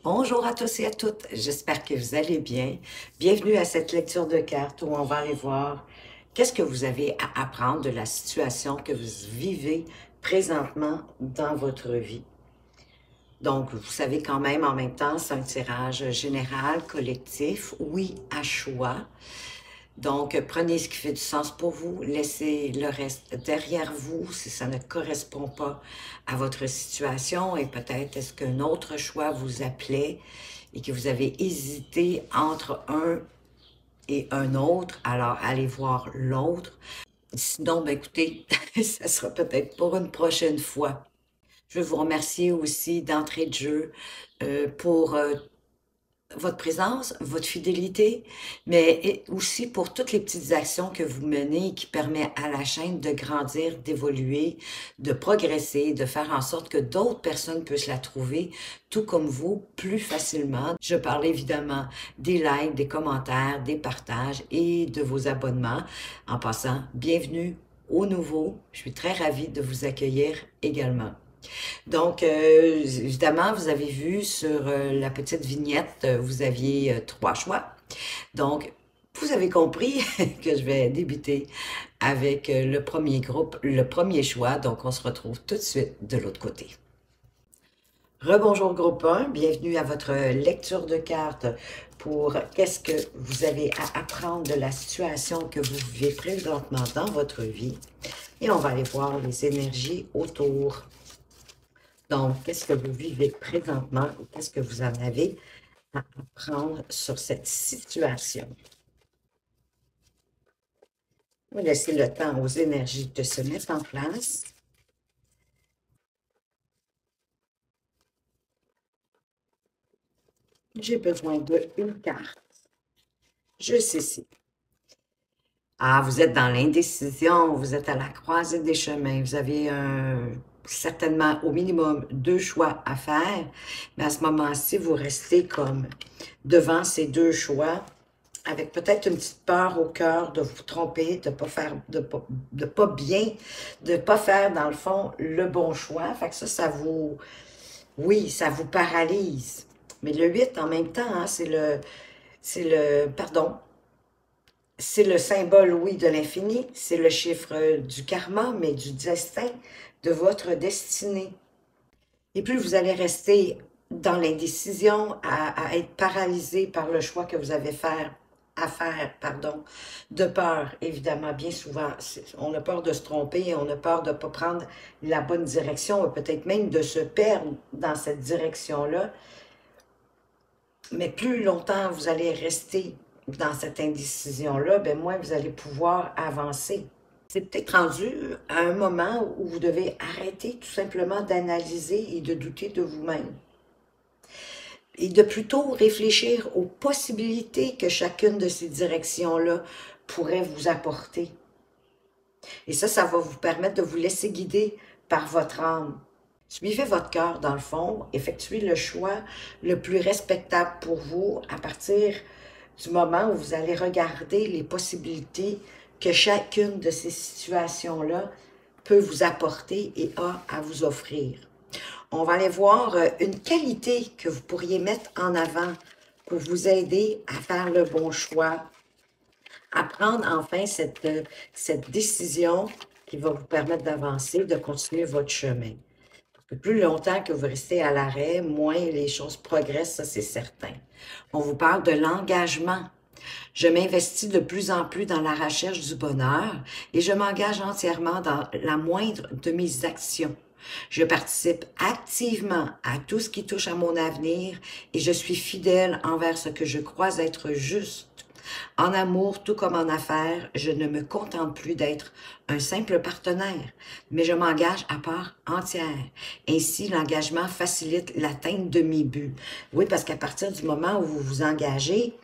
Bonjour à tous et à toutes, j'espère que vous allez bien. Bienvenue à cette lecture de cartes où on va aller voir qu'est-ce que vous avez à apprendre de la situation que vous vivez présentement dans votre vie. Donc, vous savez quand même en même temps, c'est un tirage général, collectif, oui, à choix. Donc, prenez ce qui fait du sens pour vous, laissez le reste derrière vous si ça ne correspond pas à votre situation et peut-être est-ce qu'un autre choix vous appelait et que vous avez hésité entre un et un autre, alors allez voir l'autre. Sinon, ben écoutez, ça sera peut-être pour une prochaine fois. Je veux vous remercier aussi d'entrée de jeu pour votre présence, votre fidélité, mais aussi pour toutes les petites actions que vous menez qui permettent à la chaîne de grandir, d'évoluer, de progresser, de faire en sorte que d'autres personnes puissent la trouver, tout comme vous, plus facilement. Je parle évidemment des likes, des commentaires, des partages et de vos abonnements. En passant, bienvenue aux nouveaux. Je suis très ravie de vous accueillir également. Donc, évidemment, vous avez vu sur la petite vignette, vous aviez trois choix. Donc, vous avez compris que je vais débuter avec le premier groupe, le premier choix. Donc, on se retrouve tout de suite de l'autre côté. Rebonjour groupe 1, bienvenue à votre lecture de cartes pour qu'est-ce que vous avez à apprendre de la situation que vous vivez présentement dans votre vie. Et on va aller voir les énergies autour. Donc, qu'est-ce que vous vivez présentement et qu'est-ce que vous en avez à apprendre sur cette situation? On va laisser le temps aux énergies de se mettre en place. J'ai besoin d'une carte. Je sais si. Ah, vous êtes dans l'indécision, vous êtes à la croisée des chemins, vous avez certainement au minimum deux choix à faire, mais à ce moment-ci, vous restez comme devant ces deux choix, avec peut-être une petite peur au cœur de vous tromper, de pas faire, de pas bien, de pas faire dans le fond le bon choix. Fait que ça vous, oui, ça vous paralyse. Mais le 8 en même temps, hein, pardon, c'est le symbole, oui, de l'infini, c'est le chiffre du karma, mais du destin, de votre destinée. Et plus vous allez rester dans l'indécision, à être paralysé par le choix que vous avez à faire, pardon, de peur, évidemment, bien souvent. On a peur de se tromper, on a peur de ne pas prendre la bonne direction, ou peut-être même de se perdre dans cette direction-là. Mais plus longtemps vous allez rester dans cette indécision-là, ben moins vous allez pouvoir avancer. C'est peut-être rendu à un moment où vous devez arrêter tout simplement d'analyser et de douter de vous-même. Et de plutôt réfléchir aux possibilités que chacune de ces directions-là pourrait vous apporter. Et ça va vous permettre de vous laisser guider par votre âme. Suivez votre cœur dans le fond, effectuez le choix le plus respectable pour vous à partir du moment où vous allez regarder les possibilités que chacune de ces situations-là peut vous apporter et a à vous offrir. On va aller voir une qualité que vous pourriez mettre en avant pour vous aider à faire le bon choix, à prendre enfin cette décision qui va vous permettre d'avancer, de continuer votre chemin. Plus longtemps que vous restez à l'arrêt, moins les choses progressent, ça c'est certain. On vous parle de l'engagement. Je m'investis de plus en plus dans la recherche du bonheur et je m'engage entièrement dans la moindre de mes actions. Je participe activement à tout ce qui touche à mon avenir et je suis fidèle envers ce que je crois être juste. En amour, tout comme en affaires, je ne me contente plus d'être un simple partenaire, mais je m'engage à part entière. Ainsi, l'engagement facilite l'atteinte de mes buts. Oui, parce qu'à partir du moment où vous vous engagez,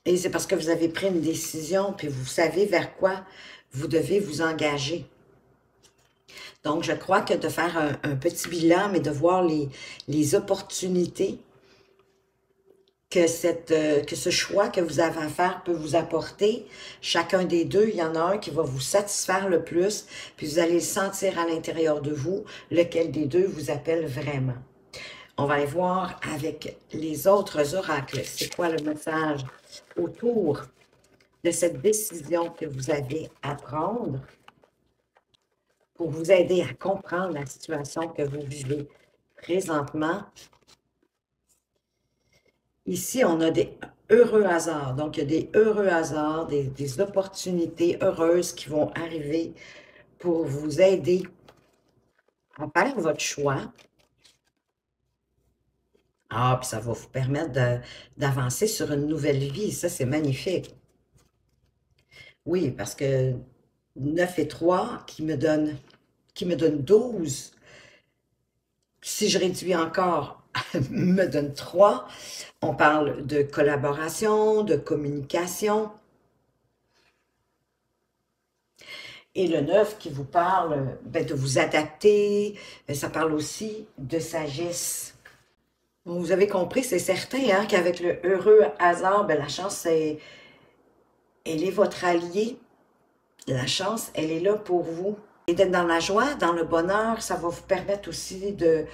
et c'est parce que vous avez pris une décision, puis vous savez vers quoi vous devez vous engager. Donc, je crois que de faire un petit bilan, mais de voir les opportunités que ce choix que vous avez à faire peut vous apporter. Chacun des deux, il y en a un qui va vous satisfaire le plus, puis vous allez le sentir à l'intérieur de vous, lequel des deux vous appelle vraiment. On va aller voir avec les autres oracles. C'est quoi le message autour de cette décision que vous avez à prendre pour vous aider à comprendre la situation que vous vivez présentement. Ici, on a des heureux hasards. Donc, il y a des heureux hasards, des opportunités heureuses qui vont arriver pour vous aider à faire votre choix. Ah, puis ça va vous permettre d'avancer sur une nouvelle vie. Ça, c'est magnifique. Oui, parce que 9 et 3 qui me donne 12. Si je réduis encore, me donne 3. On parle de collaboration, de communication. Et le 9 qui vous parle de vous adapter, ça parle aussi de sagesse. Vous avez compris, c'est certain hein, qu'avec le heureux hasard, la chance, elle est votre allié. La chance, elle est là pour vous. Et d'être dans la joie, dans le bonheur, ça va vous permettre aussi de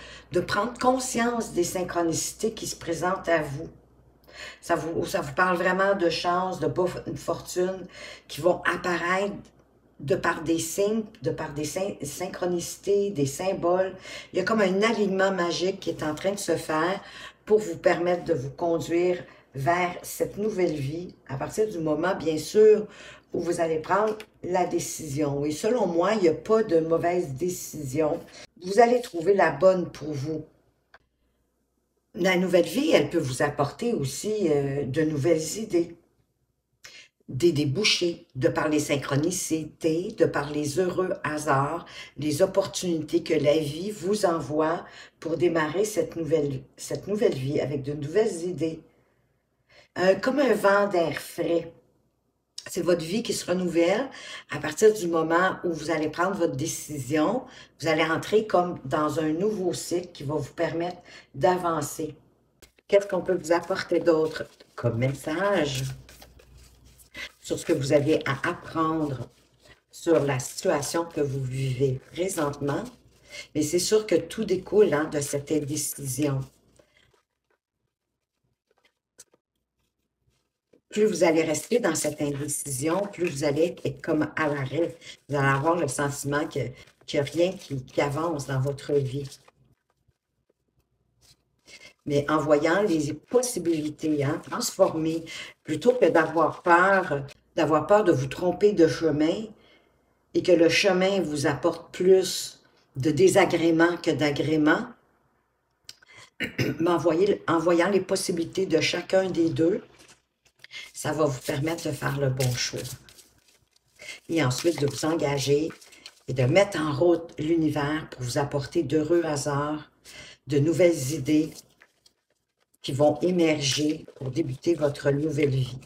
prendre conscience des synchronicités qui se présentent à vous. Ça vous parle vraiment de chance, de bonne fortune qui vont apparaître de par des signes, de par des synchronicités, des symboles. Il y a comme un alignement magique qui est en train de se faire pour vous permettre de vous conduire vers cette nouvelle vie, à partir du moment, bien sûr, où vous allez prendre la décision. Et selon moi, il n'y a pas de mauvaise décision. Vous allez trouver la bonne pour vous. La nouvelle vie, elle peut vous apporter aussi de nouvelles idées, des débouchés, de par les synchronicités, de par les heureux hasards, les opportunités que la vie vous envoie pour démarrer cette nouvelle vie avec de nouvelles idées. Comme un vent d'air frais. C'est votre vie qui se renouvelle à partir du moment où vous allez prendre votre décision. Vous allez entrer comme dans un nouveau cycle qui va vous permettre d'avancer. Qu'est-ce qu'on peut vous apporter d'autre comme message sur ce que vous avez à apprendre sur la situation que vous vivez présentement? Mais c'est sûr que tout découle hein, de cette indécision. Plus vous allez rester dans cette indécision, plus vous allez être comme à l'arrêt. Vous allez avoir le sentiment qu'il n'y a rien qui avance dans votre vie. Mais en voyant les possibilités, hein, transformer, plutôt que d'avoir peur de vous tromper de chemin et que le chemin vous apporte plus de désagréments que d'agréments, mais en voyant les possibilités de chacun des deux, ça va vous permettre de faire le bon choix. Et ensuite, de vous engager et de mettre en route l'univers pour vous apporter d'heureux hasards, de nouvelles idées qui vont émerger pour débuter votre nouvelle vie.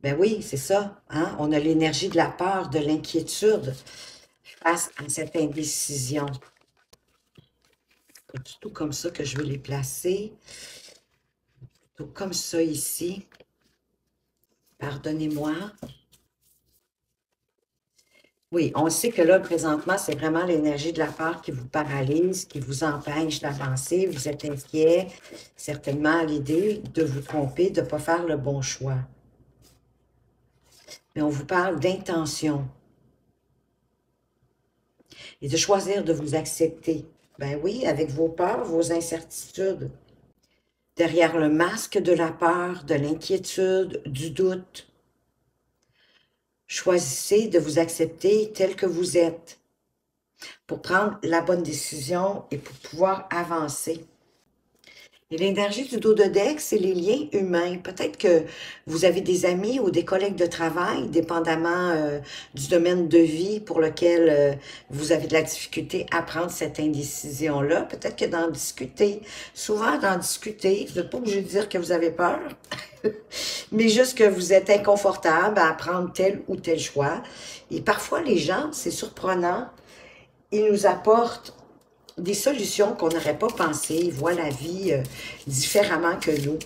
Ben oui, c'est ça. Hein? On a l'énergie de la peur, de l'inquiétude face à cette indécision. C'est du tout comme ça que je veux les placer. Comme ça ici. Pardonnez-moi. Oui, on sait que là, présentement, c'est vraiment l'énergie de la peur qui vous paralyse, qui vous empêche d'avancer. Vous êtes inquiet, certainement à l'idée de vous tromper, de ne pas faire le bon choix. Mais on vous parle d'intention. Et de choisir de vous accepter. Ben oui, avec vos peurs, vos incertitudes. Derrière le masque de la peur, de l'inquiétude, du doute. Choisissez de vous accepter tel que vous êtes pour prendre la bonne décision et pour pouvoir avancer. Et l'énergie du dos de deck, c'est les liens humains. Peut-être que vous avez des amis ou des collègues de travail, dépendamment du domaine de vie pour lequel vous avez de la difficulté à prendre cette indécision-là. Peut-être que d'en discuter, souvent d'en discuter, vous n'êtes pas obligé de dire que vous avez peur, mais juste que vous êtes inconfortable à prendre tel ou tel choix. Et parfois, les gens, c'est surprenant, ils nous apportent des solutions qu'on n'aurait pas pensé. Ils voient la vie différemment que nous.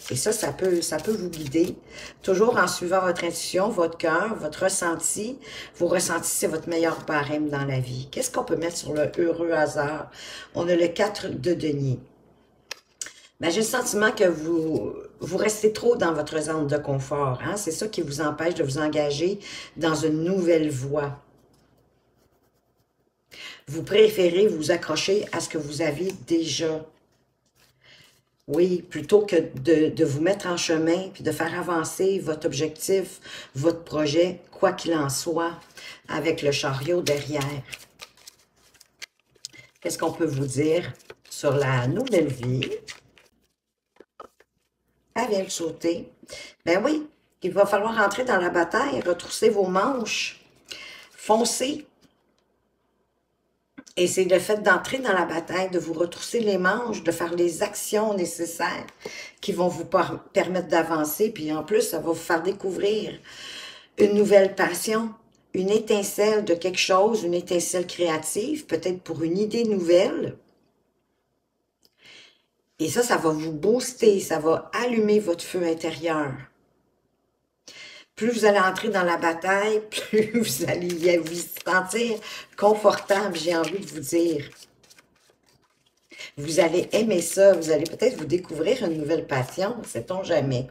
Et ça peut vous guider. Toujours en suivant votre intuition, votre cœur, votre ressenti. Vos ressentis, c'est votre meilleur barème dans la vie. Qu'est-ce qu'on peut mettre sur le heureux hasard? On a le 4 de denier. Ben, j'ai le sentiment que vous restez trop dans votre zone de confort. Hein? C'est ça qui vous empêche de vous engager dans une nouvelle voie. Vous préférez vous accrocher à ce que vous avez déjà. Oui, plutôt que de vous mettre en chemin puis de faire avancer votre objectif, votre projet, quoi qu'il en soit, avec le chariot derrière. Qu'est-ce qu'on peut vous dire sur la nouvelle vie? Elle vient de sauter. Ben oui, il va falloir entrer dans la bataille, retrousser vos manches, foncer. Et c'est le fait d'entrer dans la bataille, de vous retrousser les manches, de faire les actions nécessaires qui vont vous permettre d'avancer. Puis en plus, ça va vous faire découvrir une nouvelle passion, une étincelle de quelque chose, une étincelle créative, peut-être pour une idée nouvelle. Et ça va vous booster, ça va allumer votre feu intérieur. Plus vous allez entrer dans la bataille, plus vous allez vous sentir confortable, j'ai envie de vous dire. Vous allez aimer ça, vous allez peut-être vous découvrir une nouvelle passion, sait-on jamais.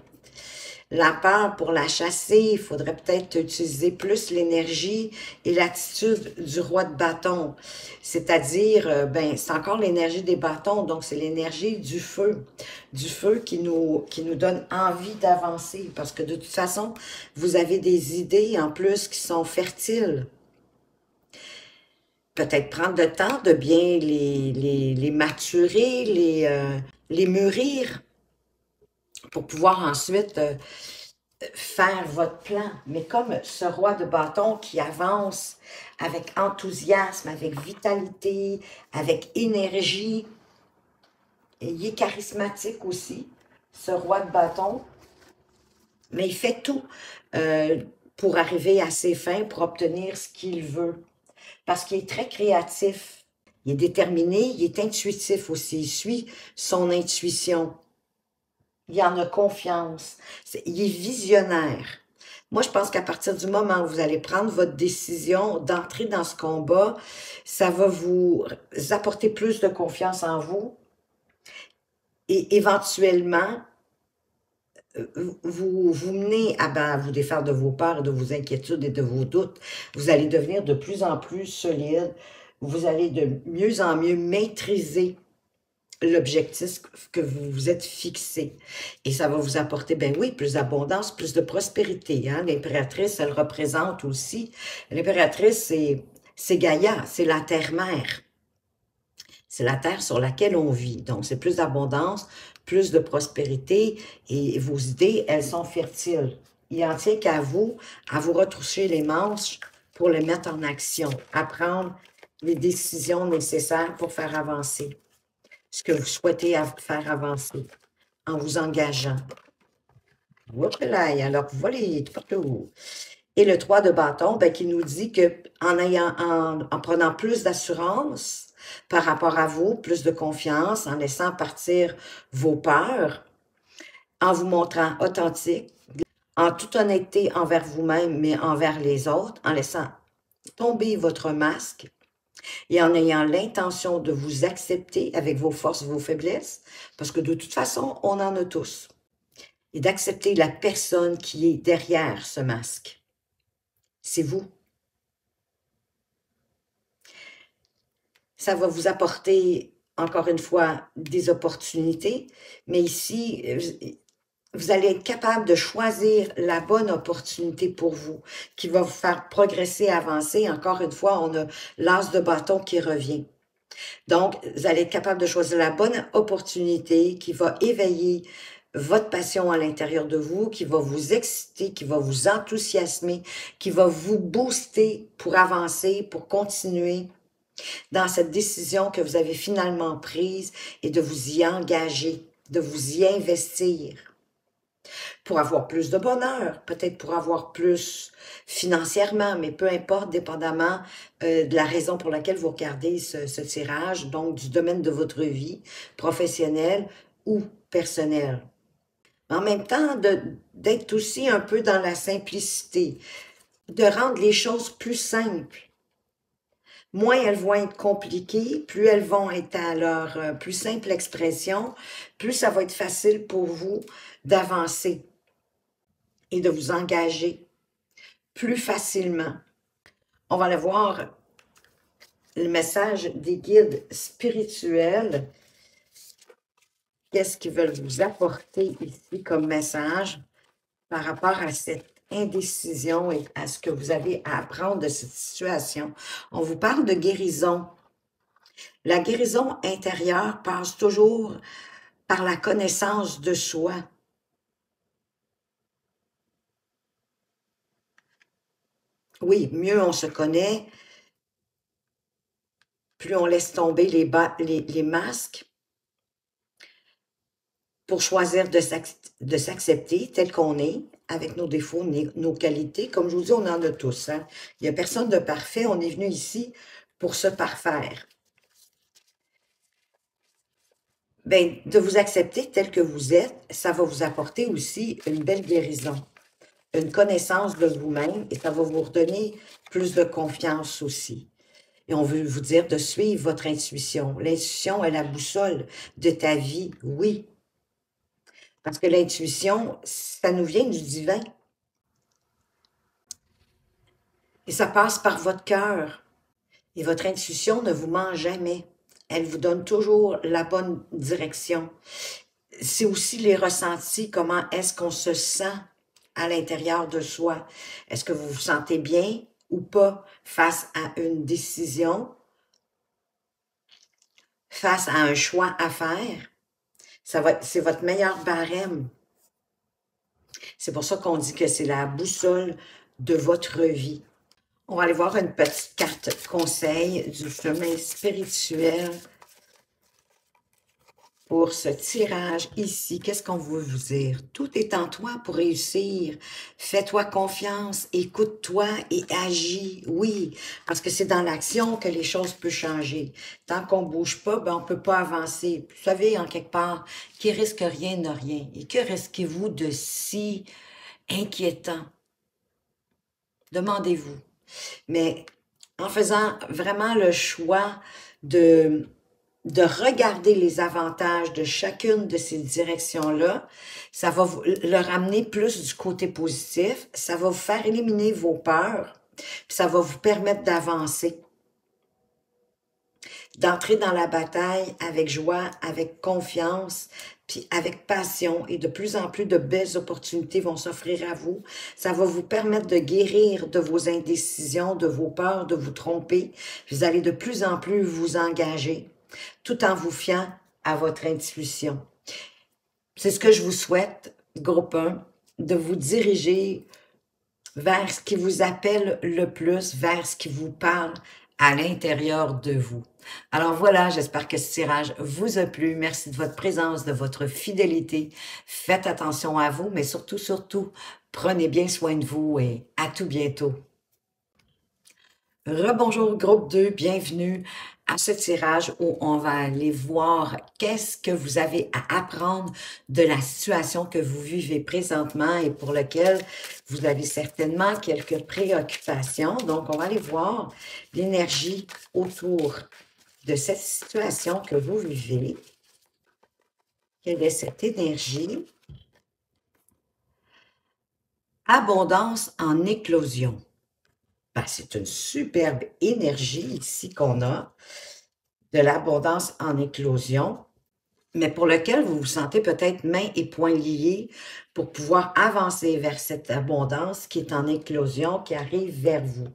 La peur, pour la chasser, il faudrait peut-être utiliser plus l'énergie et l'attitude du roi de bâton. C'est-à-dire, ben, c'est encore l'énergie des bâtons, donc c'est l'énergie du feu. Du feu qui nous donne envie d'avancer. Parce que de toute façon, vous avez des idées en plus qui sont fertiles. Peut-être prendre le temps de bien les maturer, les mûrir, pour pouvoir ensuite faire votre plan. Mais comme ce roi de bâton qui avance avec enthousiasme, avec vitalité, avec énergie, et il est charismatique aussi, ce roi de bâton, mais il fait tout pour arriver à ses fins, pour obtenir ce qu'il veut. Parce qu'il est très créatif, il est déterminé, il est intuitif aussi, il suit son intuition. Il en a confiance. Il est visionnaire. Moi, je pense qu'à partir du moment où vous allez prendre votre décision d'entrer dans ce combat, ça va vous apporter plus de confiance en vous et éventuellement, vous menez à vous défaire de vos peurs, et de vos inquiétudes et de vos doutes. Vous allez devenir de plus en plus solide. Vous allez de mieux en mieux maîtriser l'objectif que vous vous êtes fixé. Et ça va vous apporter, ben oui, plus d'abondance, plus de prospérité. Hein? L'impératrice, elle représente aussi, l'impératrice, c'est Gaïa, c'est la terre-mère. C'est la terre sur laquelle on vit. Donc, c'est plus d'abondance, plus de prospérité et vos idées, elles sont fertiles. Il n'en tient qu'à vous retrousser les manches pour les mettre en action, à prendre les décisions nécessaires pour faire avancer ce que vous souhaitez faire avancer en vous engageant. Voilà, alors voilà, partout. Et le 3 de bâton, ben, qui nous dit que en prenant plus d'assurance par rapport à vous, plus de confiance, en laissant partir vos peurs, en vous montrant authentique, en toute honnêteté envers vous-même, mais envers les autres, en laissant tomber votre masque, et en ayant l'intention de vous accepter avec vos forces, vos faiblesses, parce que de toute façon, on en a tous, et d'accepter la personne qui est derrière ce masque. C'est vous. Ça va vous apporter, encore une fois, des opportunités, mais ici, vous allez être capable de choisir la bonne opportunité pour vous, qui va vous faire progresser, avancer. Encore une fois, on a l'as de bâton qui revient. Donc, vous allez être capable de choisir la bonne opportunité qui va éveiller votre passion à l'intérieur de vous, qui va vous exciter, qui va vous enthousiasmer, qui va vous booster pour avancer, pour continuer dans cette décision que vous avez finalement prise et de vous y engager, de vous y investir. pour avoir plus de bonheur, peut-être pour avoir plus financièrement, mais peu importe, dépendamment de la raison pour laquelle vous regardez ce tirage, donc du domaine de votre vie, professionnelle ou personnelle. En même temps, d'être aussi un peu dans la simplicité, de rendre les choses plus simples. Moins elles vont être compliquées, plus elles vont être à leur plus simple expression, plus ça va être facile pour vous d'avancer et de vous engager plus facilement. On va aller voir le message des guides spirituels. Qu'est-ce qu'ils veulent vous apporter ici comme message par rapport à cette indécision et à ce que vous avez à apprendre de cette situation? On vous parle de guérison. La guérison intérieure passe toujours par la connaissance de soi. Oui, mieux on se connaît, plus on laisse tomber les masques pour choisir de s'accepter tel qu'on est, avec nos défauts, nos qualités. Comme je vous dis, on en a tous. Hein? Il n'y a personne de parfait. On est venu ici pour se parfaire. Bien, de vous accepter tel que vous êtes, ça va vous apporter aussi une belle guérison, une connaissance de vous-même et ça va vous redonner plus de confiance aussi. Et on veut vous dire de suivre votre intuition. L'intuition est la boussole de ta vie, oui. Parce que l'intuition, ça nous vient du divin. Et ça passe par votre cœur. Et votre intuition ne vous ment jamais. Elle vous donne toujours la bonne direction. C'est aussi les ressentis, comment est-ce qu'on se sent à l'intérieur de soi. Est-ce que vous vous sentez bien ou pas face à une décision, face à un choix à faire? C'est votre meilleur barème. C'est pour ça qu'on dit que c'est la boussole de votre vie. On va aller voir une petite carte conseil du chemin spirituel pour ce tirage ici. Qu'est-ce qu'on veut vous dire? Tout est en toi pour réussir. Fais-toi confiance, écoute-toi et agis. Oui, parce que c'est dans l'action que les choses peuvent changer. Tant qu'on ne bouge pas, ben on ne peut pas avancer. Vous savez, en quelque part, qui risque rien n'a rien. Et que risquez-vous de si inquiétant? Demandez-vous. Mais en faisant vraiment le choix de regarder les avantages de chacune de ces directions-là, ça va vous le ramener plus du côté positif, ça va vous faire éliminer vos peurs, puis ça va vous permettre d'avancer, d'entrer dans la bataille avec joie, avec confiance, puis avec passion, et de plus en plus de belles opportunités vont s'offrir à vous. Ça va vous permettre de guérir de vos indécisions, de vos peurs, de vous tromper. Vous allez de plus en plus vous engager, tout en vous fiant à votre intuition. C'est ce que je vous souhaite, groupe 1, de vous diriger vers ce qui vous appelle le plus, vers ce qui vous parle à l'intérieur de vous. Alors voilà, j'espère que ce tirage vous a plu. Merci de votre présence, de votre fidélité. Faites attention à vous, mais surtout, prenez bien soin de vous et à tout bientôt. Rebonjour groupe 2, bienvenue à ce tirage où on va aller voir qu'est-ce que vous avez à apprendre de la situation que vous vivez présentement et pour laquelle vous avez certainement quelques préoccupations. Donc, on va aller voir l'énergie autour de cette situation que vous vivez. Quelle est cette énergie? Abondance en éclosion. Ben, c'est une superbe énergie ici qu'on a, de l'abondance en éclosion, mais pour lequel vous vous sentez peut-être mains et poings liés pour pouvoir avancer vers cette abondance qui est en éclosion, qui arrive vers vous.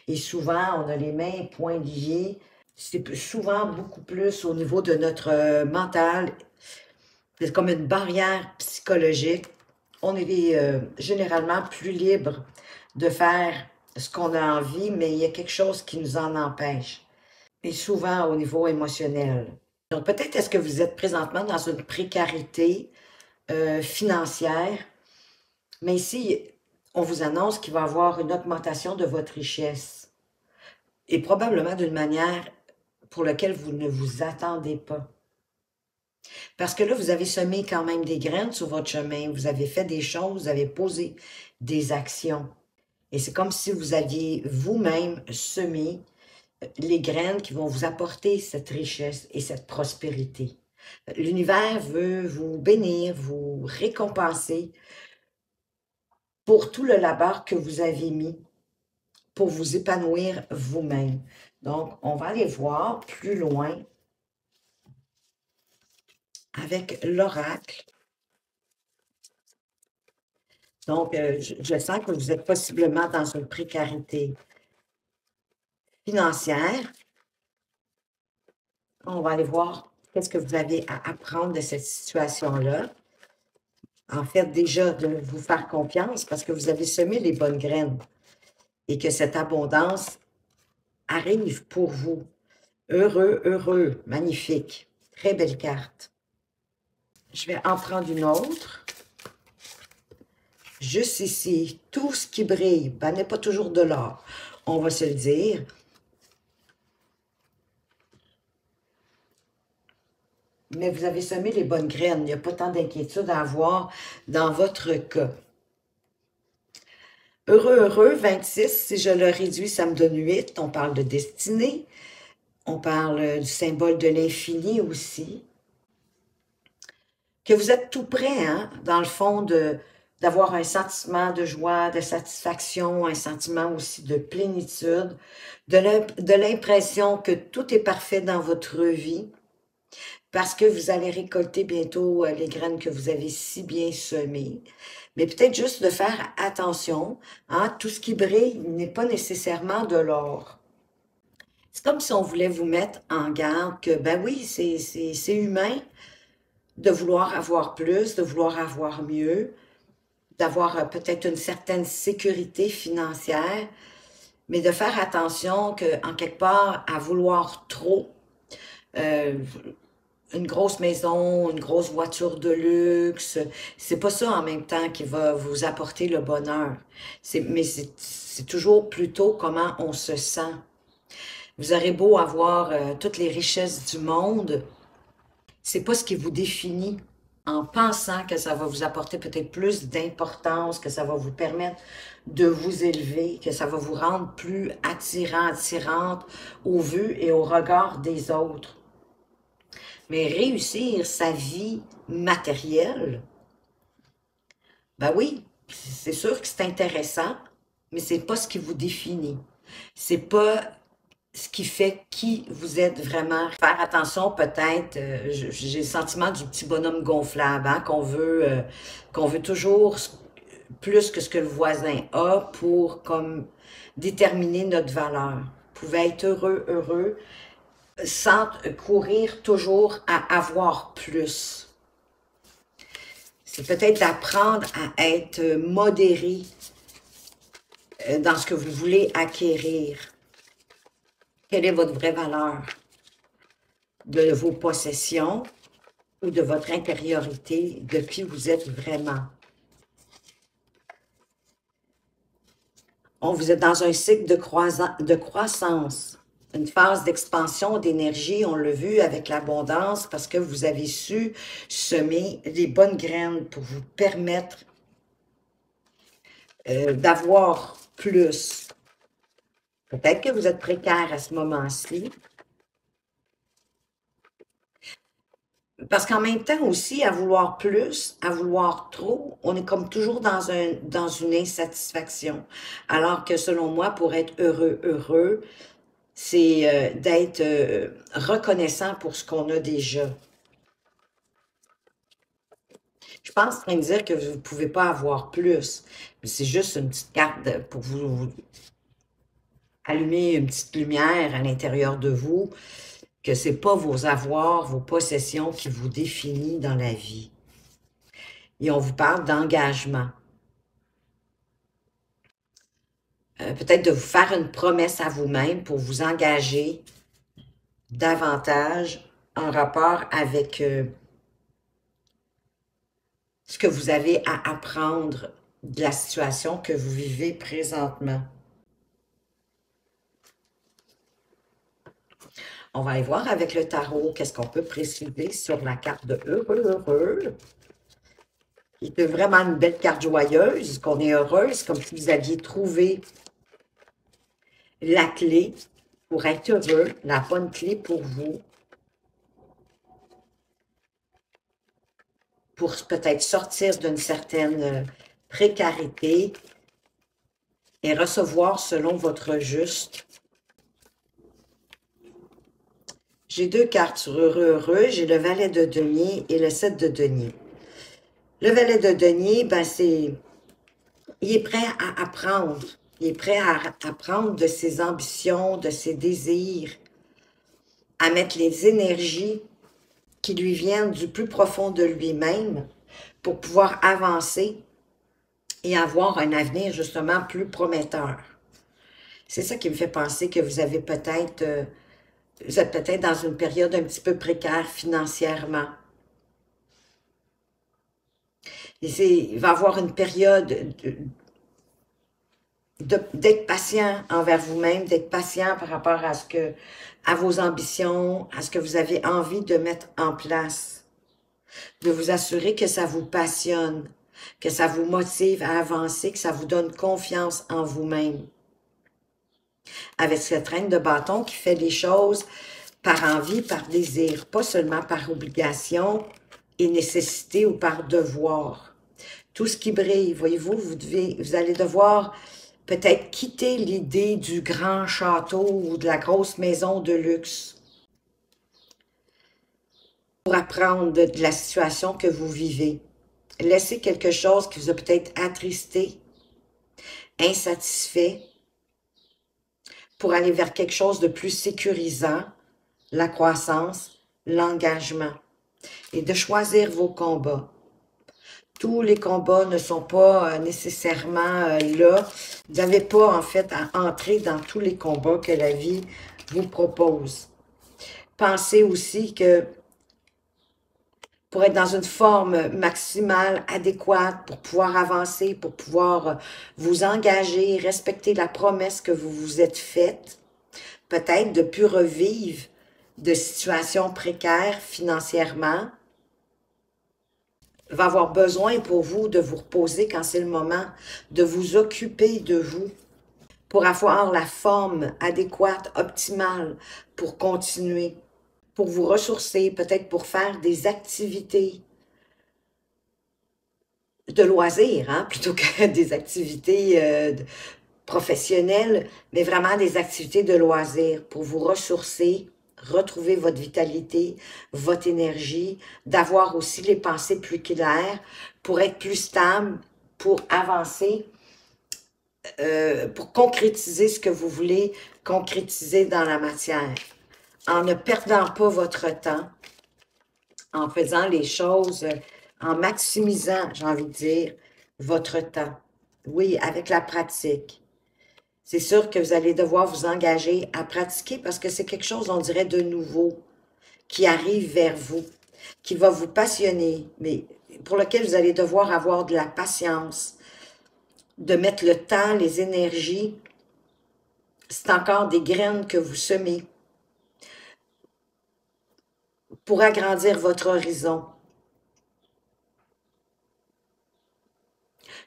Et souvent, on a les mains et poings liés, c'est souvent beaucoup plus au niveau de notre mental, c'est comme une barrière psychologique. On est généralement plus libre de faire ce qu'on a envie, mais il y a quelque chose qui nous en empêche. Et souvent au niveau émotionnel. Donc peut-être est-ce que vous êtes présentement dans une précarité financière Mais ici, on vous annonce qu'il va y avoir une augmentation de votre richesse. Et probablement d'une manière pour laquelle vous ne vous attendez pas. Parce que là, vous avez semé quand même des graines sur votre chemin, vous avez fait des choses, vous avez posé des actions. Et c'est comme si vous aviez vous-même semé les graines qui vont vous apporter cette richesse et cette prospérité. L'univers veut vous bénir, vous récompenser pour tout le labeur que vous avez mis pour vous épanouir vous-même. Donc, on va aller voir plus loin avec l'oracle. Donc, je sens que vous êtes possiblement dans une précarité financière. On va aller voir qu'est-ce que vous avez à apprendre de cette situation-là. En fait, déjà, de vous faire confiance parce que vous avez semé les bonnes graines et que cette abondance arrive pour vous. Heureux, heureux, magnifique. Très belle carte. Je vais en prendre une autre. Juste ici, tout ce qui brille, ben, n'est pas toujours de l'or. On va se le dire. Mais vous avez semé les bonnes graines. Il n'y a pas tant d'inquiétude à avoir dans votre cas. Heureux, heureux, 26. Si je le réduis, ça me donne 8. On parle de destinée. On parle du symbole de l'infini aussi. Que vous êtes tout prêt, hein, dans le fond, d'avoir un sentiment de joie, de satisfaction, un sentiment aussi de plénitude, de l'impression que tout est parfait dans votre vie, parce que vous allez récolter bientôt les graines que vous avez si bien semées. Mais peut-être juste de faire attention, hein, tout ce qui brille n'est pas nécessairement de l'or. C'est comme si on voulait vous mettre en garde que, ben oui, c'est humain de vouloir avoir plus, de vouloir avoir mieux, d'avoir peut-être une certaine sécurité financière, mais de faire attention qu'en quelque part, à vouloir trop, euh, une grosse maison, une grosse voiture de luxe, c'est pas ça en même temps qui va vous apporter le bonheur. Mais c'est toujours plutôt comment on se sent. Vous aurez beau avoir toutes les richesses du monde, c'est pas ce qui vous définit. En pensant que ça va vous apporter peut-être plus d'importance, que ça va vous permettre de vous élever, que ça va vous rendre plus attirant, attirante aux vues et au regard des autres. Mais réussir sa vie matérielle, ben oui, c'est sûr que c'est intéressant, mais c'est pas ce qui vous définit. C'est pas ce qui fait qui vous êtes vraiment. Faire attention peut-être, j'ai le sentiment du petit bonhomme gonflable, hein, qu'on veut toujours plus que ce que le voisin a pour comme déterminer notre valeur. Vous pouvez être heureux, heureux, sans courir toujours à avoir plus. C'est peut-être d'apprendre à être modéré dans ce que vous voulez acquérir. Quelle est votre vraie valeur de vos possessions ou de votre intériorité, de qui vous êtes vraiment? Vous êtes dans un cycle de croissance, une phase d'expansion d'énergie, on l'a vu avec l'abondance, parce que vous avez su semer les bonnes graines pour vous permettre d'avoir plus. Peut-être que vous êtes précaire à ce moment-ci. Parce qu'en même temps aussi, à vouloir plus, à vouloir trop, on est comme toujours dans une insatisfaction. Alors que selon moi, pour être heureux, heureux, c'est d'être reconnaissant pour ce qu'on a déjà. Je pense en train de dire que vous ne pouvez pas avoir plus. C'est juste une petite carte pour vous allumer une petite lumière à l'intérieur de vous, que ce n'est pas vos avoirs, vos possessions qui vous définissent dans la vie. Et on vous parle d'engagement. Peut-être de vous faire une promesse à vous-même pour vous engager davantage en rapport avec ce que vous avez à apprendre de la situation que vous vivez présentement. On va aller voir avec le tarot qu'est-ce qu'on peut préciser sur la carte de heureux. Qui est vraiment une belle carte joyeuse, qu'on est heureuse, comme si vous aviez trouvé la clé pour être heureux, la bonne clé pour vous, pour peut-être sortir d'une certaine précarité et recevoir selon votre juste. J'ai deux cartes sur heureux, j'ai le valet de denier et le 7 de denier. Le valet de denier, ben il est prêt à apprendre. Il est prêt à apprendre de ses ambitions, de ses désirs, à mettre les énergies qui lui viennent du plus profond de lui-même pour pouvoir avancer et avoir un avenir justement plus prometteur. C'est ça qui me fait penser que vous avez vous êtes peut-être dans une période un petit peu précaire financièrement. Il va y avoir une période d'être patient envers vous-même, d'être patient par rapport à vos ambitions, à ce que vous avez envie de mettre en place. De vous assurer que ça vous passionne, que ça vous motive à avancer, que ça vous donne confiance en vous-même. Avec cette reine de bâton qui fait les choses par envie, par désir, pas seulement par obligation et nécessité ou par devoir. Tout ce qui brille, voyez-vous, vous allez devoir peut-être quitter l'idée du grand château ou de la grosse maison de luxe pour apprendre de la situation que vous vivez. Laissez quelque chose qui vous a peut-être attristé, insatisfait, pour aller vers quelque chose de plus sécurisant, la croissance, l'engagement, et de choisir vos combats. Tous les combats ne sont pas nécessairement là. Vous n'avez pas, en fait, à entrer dans tous les combats que la vie vous propose. Pensez aussi que pour être dans une forme maximale, adéquate, pour pouvoir avancer, pour pouvoir vous engager, respecter la promesse que vous vous êtes faite, peut-être de plus revivre de situations précaires financièrement, va avoir besoin pour vous de vous reposer quand c'est le moment, de vous occuper de vous, pour avoir la forme adéquate, optimale, pour continuer, pour vous ressourcer, peut-être pour faire des activités de loisirs, hein, plutôt que des activités professionnelles, mais vraiment des activités de loisirs, pour vous ressourcer, retrouver votre vitalité, votre énergie, d'avoir aussi les pensées plus claires, pour être plus stable, pour avancer, pour concrétiser ce que vous voulez concrétiser dans la matière, en ne perdant pas votre temps, en faisant les choses, en maximisant, j'ai envie de dire, votre temps. Oui, avec la pratique. C'est sûr que vous allez devoir vous engager à pratiquer parce que c'est quelque chose, on dirait, de nouveau qui arrive vers vous, qui va vous passionner, mais pour lequel vous allez devoir avoir de la patience, de mettre le temps, les énergies. C'est encore des graines que vous semez pour agrandir votre horizon,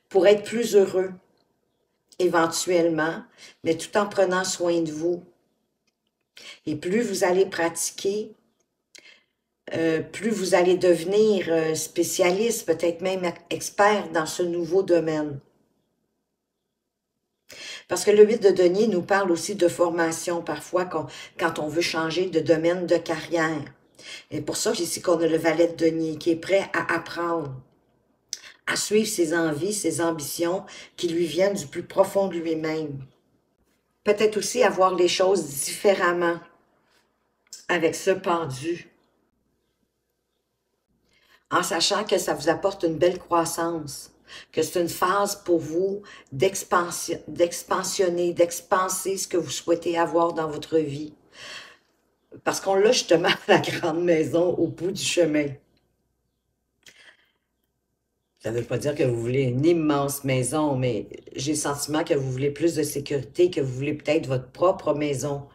pour être plus heureux éventuellement, mais tout en prenant soin de vous. Et plus vous allez pratiquer, plus vous allez devenir spécialiste, peut-être même expert dans ce nouveau domaine. Parce que le 8 de denier nous parle aussi de formation parfois quand on veut changer de domaine de carrière. Et pour ça, ici qu'on a le valet de denier qui est prêt à apprendre, à suivre ses envies, ses ambitions qui lui viennent du plus profond de lui-même. Peut-être aussi à voir les choses différemment avec ce pendu, en sachant que ça vous apporte une belle croissance, que c'est une phase pour vous d'expansionner, d'expanser ce que vous souhaitez avoir dans votre vie. Parce qu'on l'a justement la grande maison au bout du chemin. Ça ne veut pas dire que vous voulez une immense maison, mais j'ai le sentiment que vous voulez plus de sécurité, que vous voulez peut-être votre propre maison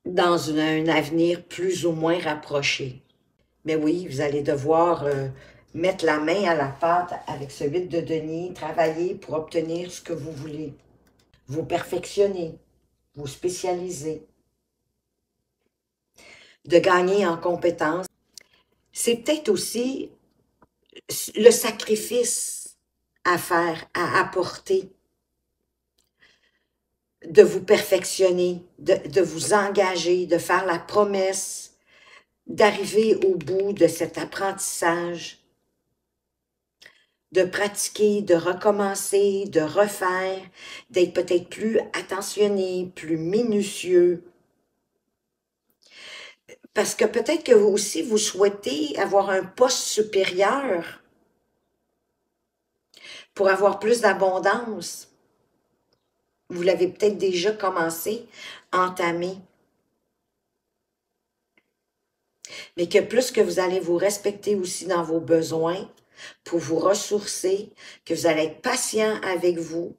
dans un avenir plus ou moins rapproché. Mais oui, vous allez devoir mettre la main à la pâte avec ce 8 de denier, travailler pour obtenir ce que vous voulez. Vous perfectionner, vous spécialiser, de gagner en compétences. C'est peut-être aussi le sacrifice à faire, à apporter, de vous perfectionner, de vous engager, de faire la promesse, d'arriver au bout de cet apprentissage, de pratiquer, de recommencer, de refaire, d'être peut-être plus attentionné, plus minutieux. Parce que peut-être que vous aussi, vous souhaitez avoir un poste supérieur pour avoir plus d'abondance. Vous l'avez peut-être déjà commencé, entamé. Mais que plus que vous allez vous respecter aussi dans vos besoins, pour vous ressourcer, que vous allez être patient avec vous,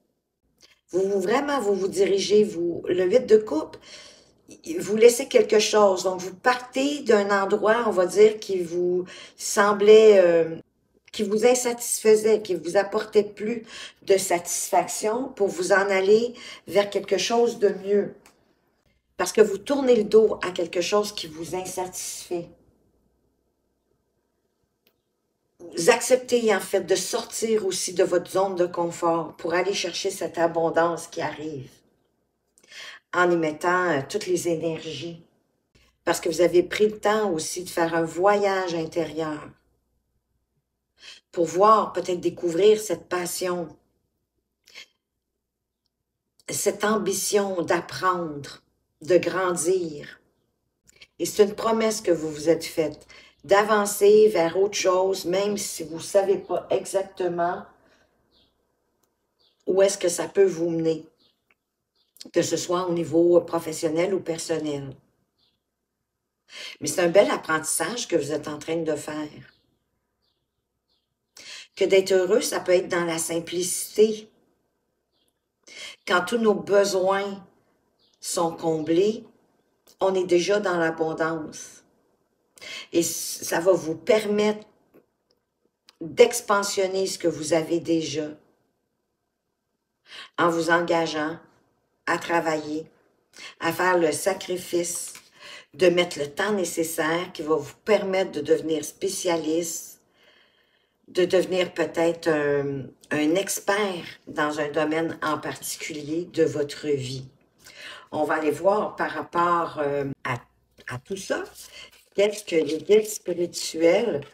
vraiment vous dirigez, le 8 de coupe, vous laissez quelque chose. Donc, vous partez d'un endroit, on va dire, qui vous semblait, qui vous insatisfaisait, qui vous apportait plus de satisfaction pour vous en aller vers quelque chose de mieux. Parce que vous tournez le dos à quelque chose qui vous insatisfait. Vous acceptez en fait de sortir aussi de votre zone de confort pour aller chercher cette abondance qui arrive en y mettant toutes les énergies. Parce que vous avez pris le temps aussi de faire un voyage intérieur pour voir, peut-être découvrir cette passion, cette ambition d'apprendre, de grandir. Et c'est une promesse que vous vous êtes faite, d'avancer vers autre chose, même si vous ne savez pas exactement où est-ce que ça peut vous mener, que ce soit au niveau professionnel ou personnel. Mais c'est un bel apprentissage que vous êtes en train de faire. Que d'être heureux, ça peut être dans la simplicité. Quand tous nos besoins sont comblés, on est déjà dans l'abondance. Et ça va vous permettre d'expansionner ce que vous avez déjà en vous engageant à travailler, à faire le sacrifice, de mettre le temps nécessaire qui va vous permettre de devenir spécialiste, de devenir peut-être un expert dans un domaine en particulier de votre vie. On va aller voir par rapport à tout ça, qu'est-ce que les guides spirituels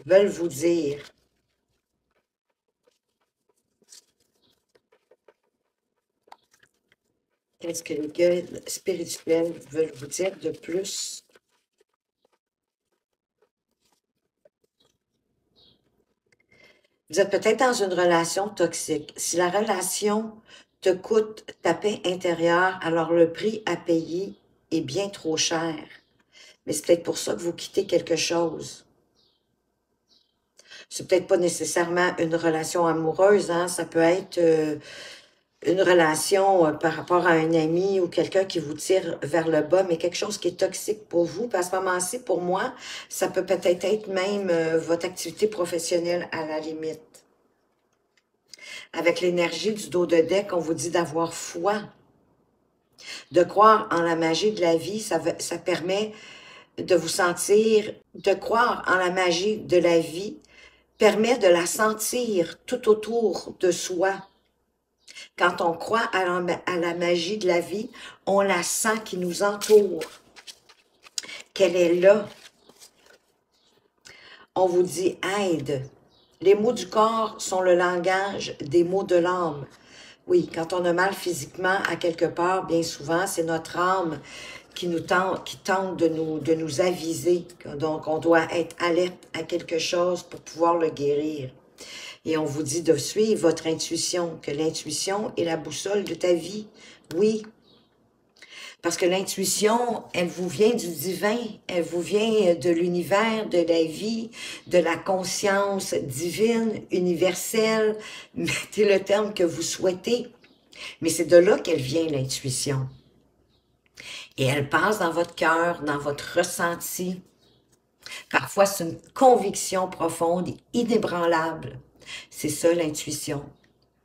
veulent vous dire. Qu'est-ce que les guides spirituels veulent vous dire de plus? Vous êtes peut-être dans une relation toxique. Si la relation te coûte ta paix intérieure, alors le prix à payer est bien trop cher. Mais c'est peut-être pour ça que vous quittez quelque chose. C'est peut-être pas nécessairement une relation amoureuse, hein? Ça peut être une relation par rapport à un ami ou quelqu'un qui vous tire vers le bas, mais quelque chose qui est toxique pour vous. Puis à ce moment-ci, pour moi, ça peut peut-être être même votre activité professionnelle à la limite. Avec l'énergie du dos de deck, on vous dit d'avoir foi, de croire en la magie de la vie. Ça permet de vous sentir, de croire en la magie de la vie, permet de la sentir tout autour de soi. Quand on croit à la magie de la vie, on la sent qui nous entoure, qu'elle est là. On vous dit aide. Les mots du corps sont le langage des mots de l'âme. Oui, quand on a mal physiquement à quelque part, bien souvent, c'est notre âme qui tente de nous aviser. Donc, on doit être alerte à quelque chose pour pouvoir le guérir. Et on vous dit de suivre votre intuition, que l'intuition est la boussole de ta vie. Oui. Parce que l'intuition, elle vous vient du divin, elle vous vient de l'univers, de la vie, de la conscience divine, universelle, mettez le terme que vous souhaitez. Mais c'est de là qu'elle vient, l'intuition. Et elle passe dans votre cœur, dans votre ressenti. Parfois, c'est une conviction profonde, inébranlable. C'est ça, l'intuition.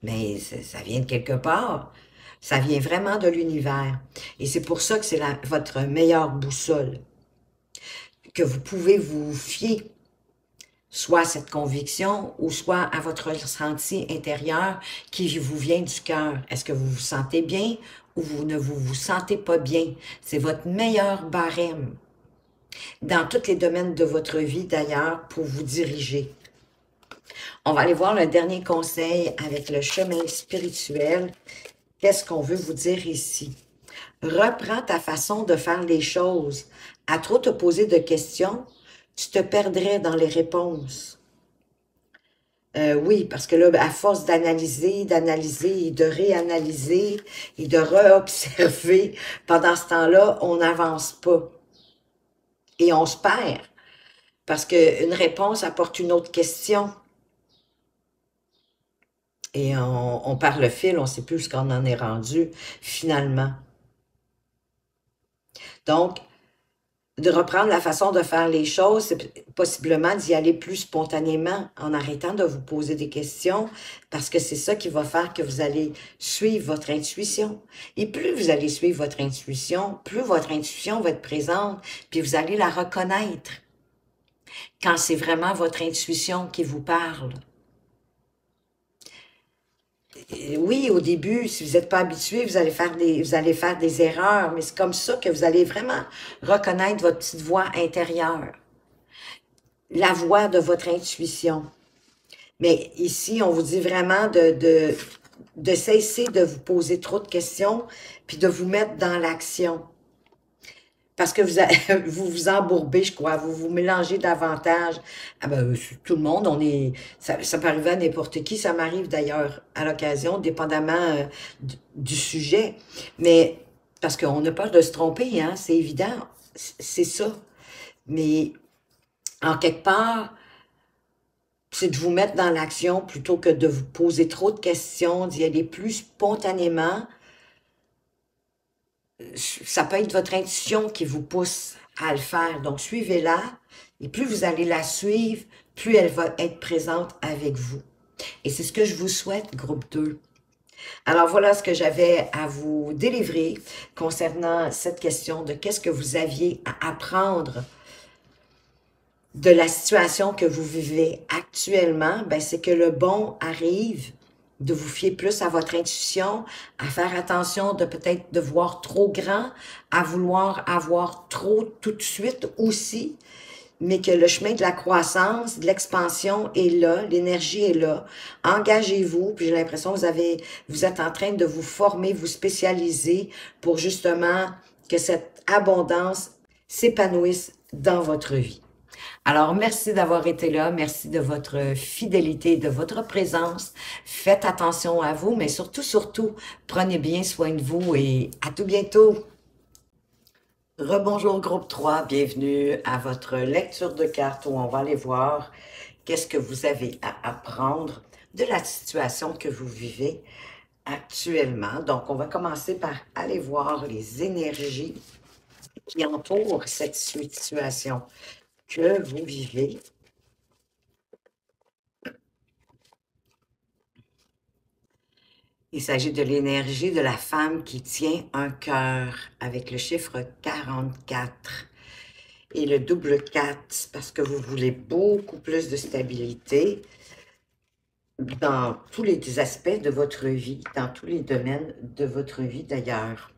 Mais ça vient de quelque part. Ça vient vraiment de l'univers. Et c'est pour ça que c'est votre meilleure boussole. Que vous pouvez vous fier soit à cette conviction ou soit à votre ressenti intérieur qui vous vient du cœur. Est-ce que vous vous sentez bien ou vous ne vous sentez pas bien? C'est votre meilleur barème dans tous les domaines de votre vie d'ailleurs pour vous diriger. On va aller voir le dernier conseil avec le chemin spirituel. Qu'est-ce qu'on veut vous dire ici? Reprends ta façon de faire les choses. À trop te poser de questions, tu te perdrais dans les réponses. Oui, parce que là, à force d'analyser et de réanalyser et de re-observer, pendant ce temps-là, on n'avance pas. Et on se perd. Parce qu'une réponse apporte une autre question. Et on perd le fil, on ne sait plus ce qu'on en est rendu, finalement. Donc, de reprendre la façon de faire les choses, c'est possiblement d'y aller plus spontanément, en arrêtant de vous poser des questions, parce que c'est ça qui va faire que vous allez suivre votre intuition. Et plus vous allez suivre votre intuition, plus votre intuition va être présente, puis vous allez la reconnaître quand c'est vraiment votre intuition qui vous parle. Oui, au début, si vous n'êtes pas habitué, vous allez faire des erreurs, mais c'est comme ça que vous allez vraiment reconnaître votre petite voix intérieure, la voix de votre intuition. Mais ici, on vous dit vraiment de cesser de vous poser trop de questions, puis de vous mettre dans l'action. Parce que vous vous embourbez, je crois, vous vous mélangez davantage. Ah ben, tout le monde, ça peut arriver à n'importe qui, ça m'arrive d'ailleurs à l'occasion, dépendamment du sujet. Mais, parce qu'on a peur de se tromper, hein, c'est évident, c'est ça. Mais, en quelque part, c'est de vous mettre dans l'action plutôt que de vous poser trop de questions, d'y aller plus spontanément. Ça peut être votre intuition qui vous pousse à le faire. Donc, suivez-la. Et plus vous allez la suivre, plus elle va être présente avec vous. Et c'est ce que je vous souhaite, groupe 2. Alors, voilà ce que j'avais à vous délivrer concernant cette question de qu'est-ce que vous aviez à apprendre de la situation que vous vivez actuellement. Ben, c'est que le bon arrive, de vous fier plus à votre intuition, à faire attention de peut-être de voir trop grand, à vouloir avoir trop tout de suite aussi, mais que le chemin de la croissance, de l'expansion est là, l'énergie est là. Engagez-vous, puis j'ai l'impression que vous êtes en train de vous former, vous spécialiser pour justement que cette abondance s'épanouisse dans votre vie. Alors, merci d'avoir été là. Merci de votre fidélité, de votre présence. Faites attention à vous, mais surtout, prenez bien soin de vous et à tout bientôt. Rebonjour groupe 3, bienvenue à votre lecture de cartes où on va aller voir qu'est-ce que vous avez à apprendre de la situation que vous vivez actuellement. Donc, on va commencer par aller voir les énergies qui entourent cette situation que vous vivez. Il s'agit de l'énergie de la femme qui tient un cœur avec le chiffre 44 et le double 4 parce que vous voulez beaucoup plus de stabilité dans tous les aspects de votre vie, dans tous les domaines de votre vie d'ailleurs.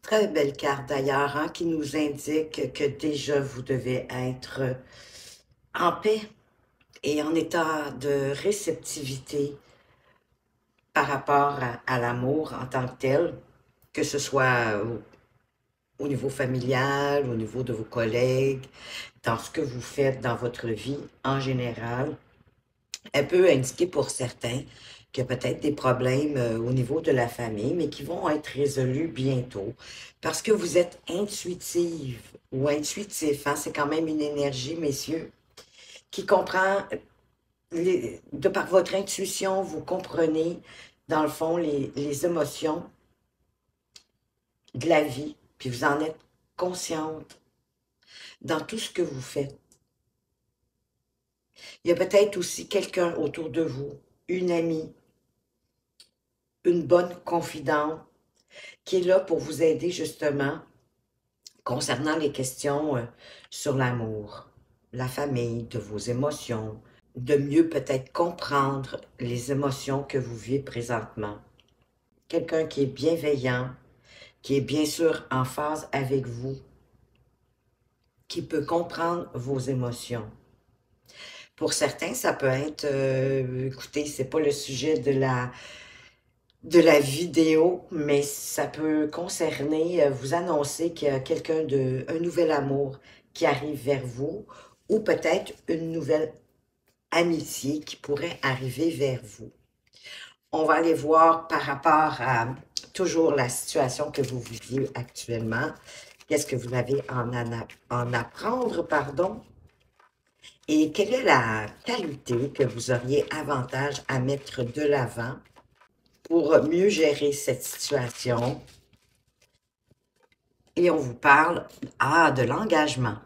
Très belle carte d'ailleurs, hein, qui nous indique que déjà vous devez être en paix et en état de réceptivité par rapport à l'amour en tant que tel, que ce soit au niveau familial, au niveau de vos collègues, dans ce que vous faites dans votre vie en général. Elle peut indiquer pour certains qu'il y a peut-être des problèmes au niveau de la famille, mais qui vont être résolus bientôt. Parce que vous êtes intuitive ou intuitif, hein? C'est quand même une énergie, messieurs, qui comprend, de par votre intuition, vous comprenez, dans le fond, les émotions de la vie, puis vous en êtes consciente dans tout ce que vous faites. Il y a peut-être aussi quelqu'un autour de vous, une amie, une bonne confidente, qui est là pour vous aider justement concernant les questions sur l'amour, la famille, de vos émotions, de mieux peut-être comprendre les émotions que vous vivez présentement. Quelqu'un qui est bienveillant, qui est bien sûr en phase avec vous, qui peut comprendre vos émotions. Pour certains, ça peut être, écoutez, c'est pas le sujet de la vidéo, mais ça peut concerner, vous annoncer qu'il y a un nouvel amour qui arrive vers vous, ou peut-être une nouvelle amitié qui pourrait arriver vers vous. On va aller voir par rapport à toujours la situation que vous vivez actuellement. Qu'est-ce que vous avez en apprendre, pardon? Et quelle est la qualité que vous auriez avantage à mettre de l'avant pour mieux gérer cette situation? Et on vous parle, de l'engagement.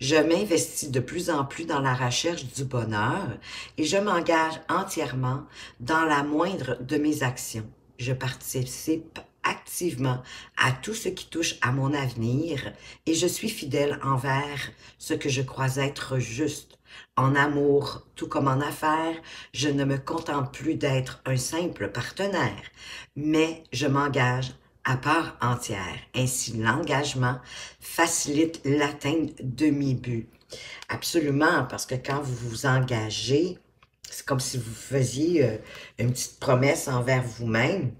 Je m'investis de plus en plus dans la recherche du bonheur et je m'engage entièrement dans la moindre de mes actions. Je participe activement à tout ce qui touche à mon avenir et je suis fidèle envers ce que je crois être juste. En amour, tout comme en affaires, je ne me contente plus d'être un simple partenaire, mais je m'engage à part entière. Ainsi, l'engagement facilite l'atteinte de mes buts. Absolument, parce que quand vous vous engagez, c'est comme si vous faisiez une petite promesse envers vous-même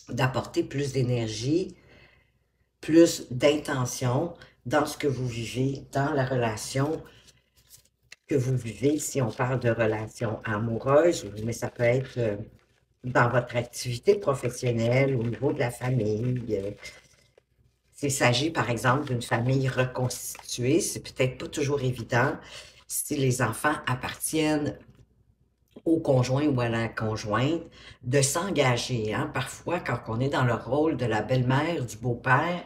d'apporter plus d'énergie, plus d'intention dans ce que vous vivez, dans la relation que vous vivez, si on parle de relation amoureuse, mais ça peut être dans votre activité professionnelle, au niveau de la famille. S'il s'agit, par exemple, d'une famille reconstituée, c'est peut-être pas toujours évident si les enfants appartiennent au conjoint ou à la conjointe de s'engager. Hein? Parfois, quand on est dans le rôle de la belle-mère, du beau-père,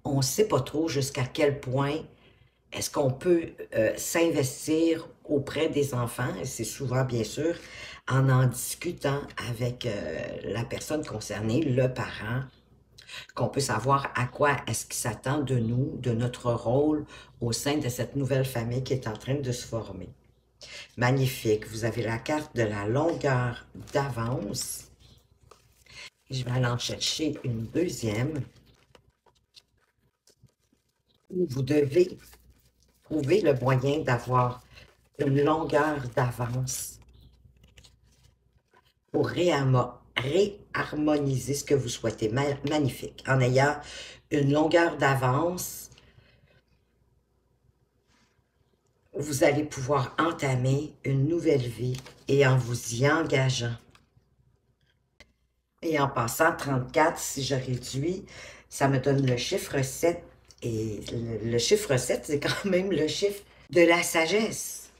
on ne sait pas trop jusqu'à quel point est-ce qu'on peut s'investir auprès des enfants. Et c'est souvent, bien sûr, en discutant avec la personne concernée, le parent, qu'on peut savoir à quoi est-ce qu'il s'attend de nous, de notre rôle au sein de cette nouvelle famille qui est en train de se former. Magnifique. Vous avez la carte de la longueur d'avance. Je vais aller en chercher une deuxième. Vous devez trouver le moyen d'avoir une longueur d'avance pour réharmoniser ce que vous souhaitez. Magnifique. En ayant une longueur d'avance, vous allez pouvoir entamer une nouvelle vie et en vous y engageant. Et en passant 34, si je réduis, ça me donne le chiffre 7. Et le chiffre 7, c'est quand même le chiffre de la sagesse,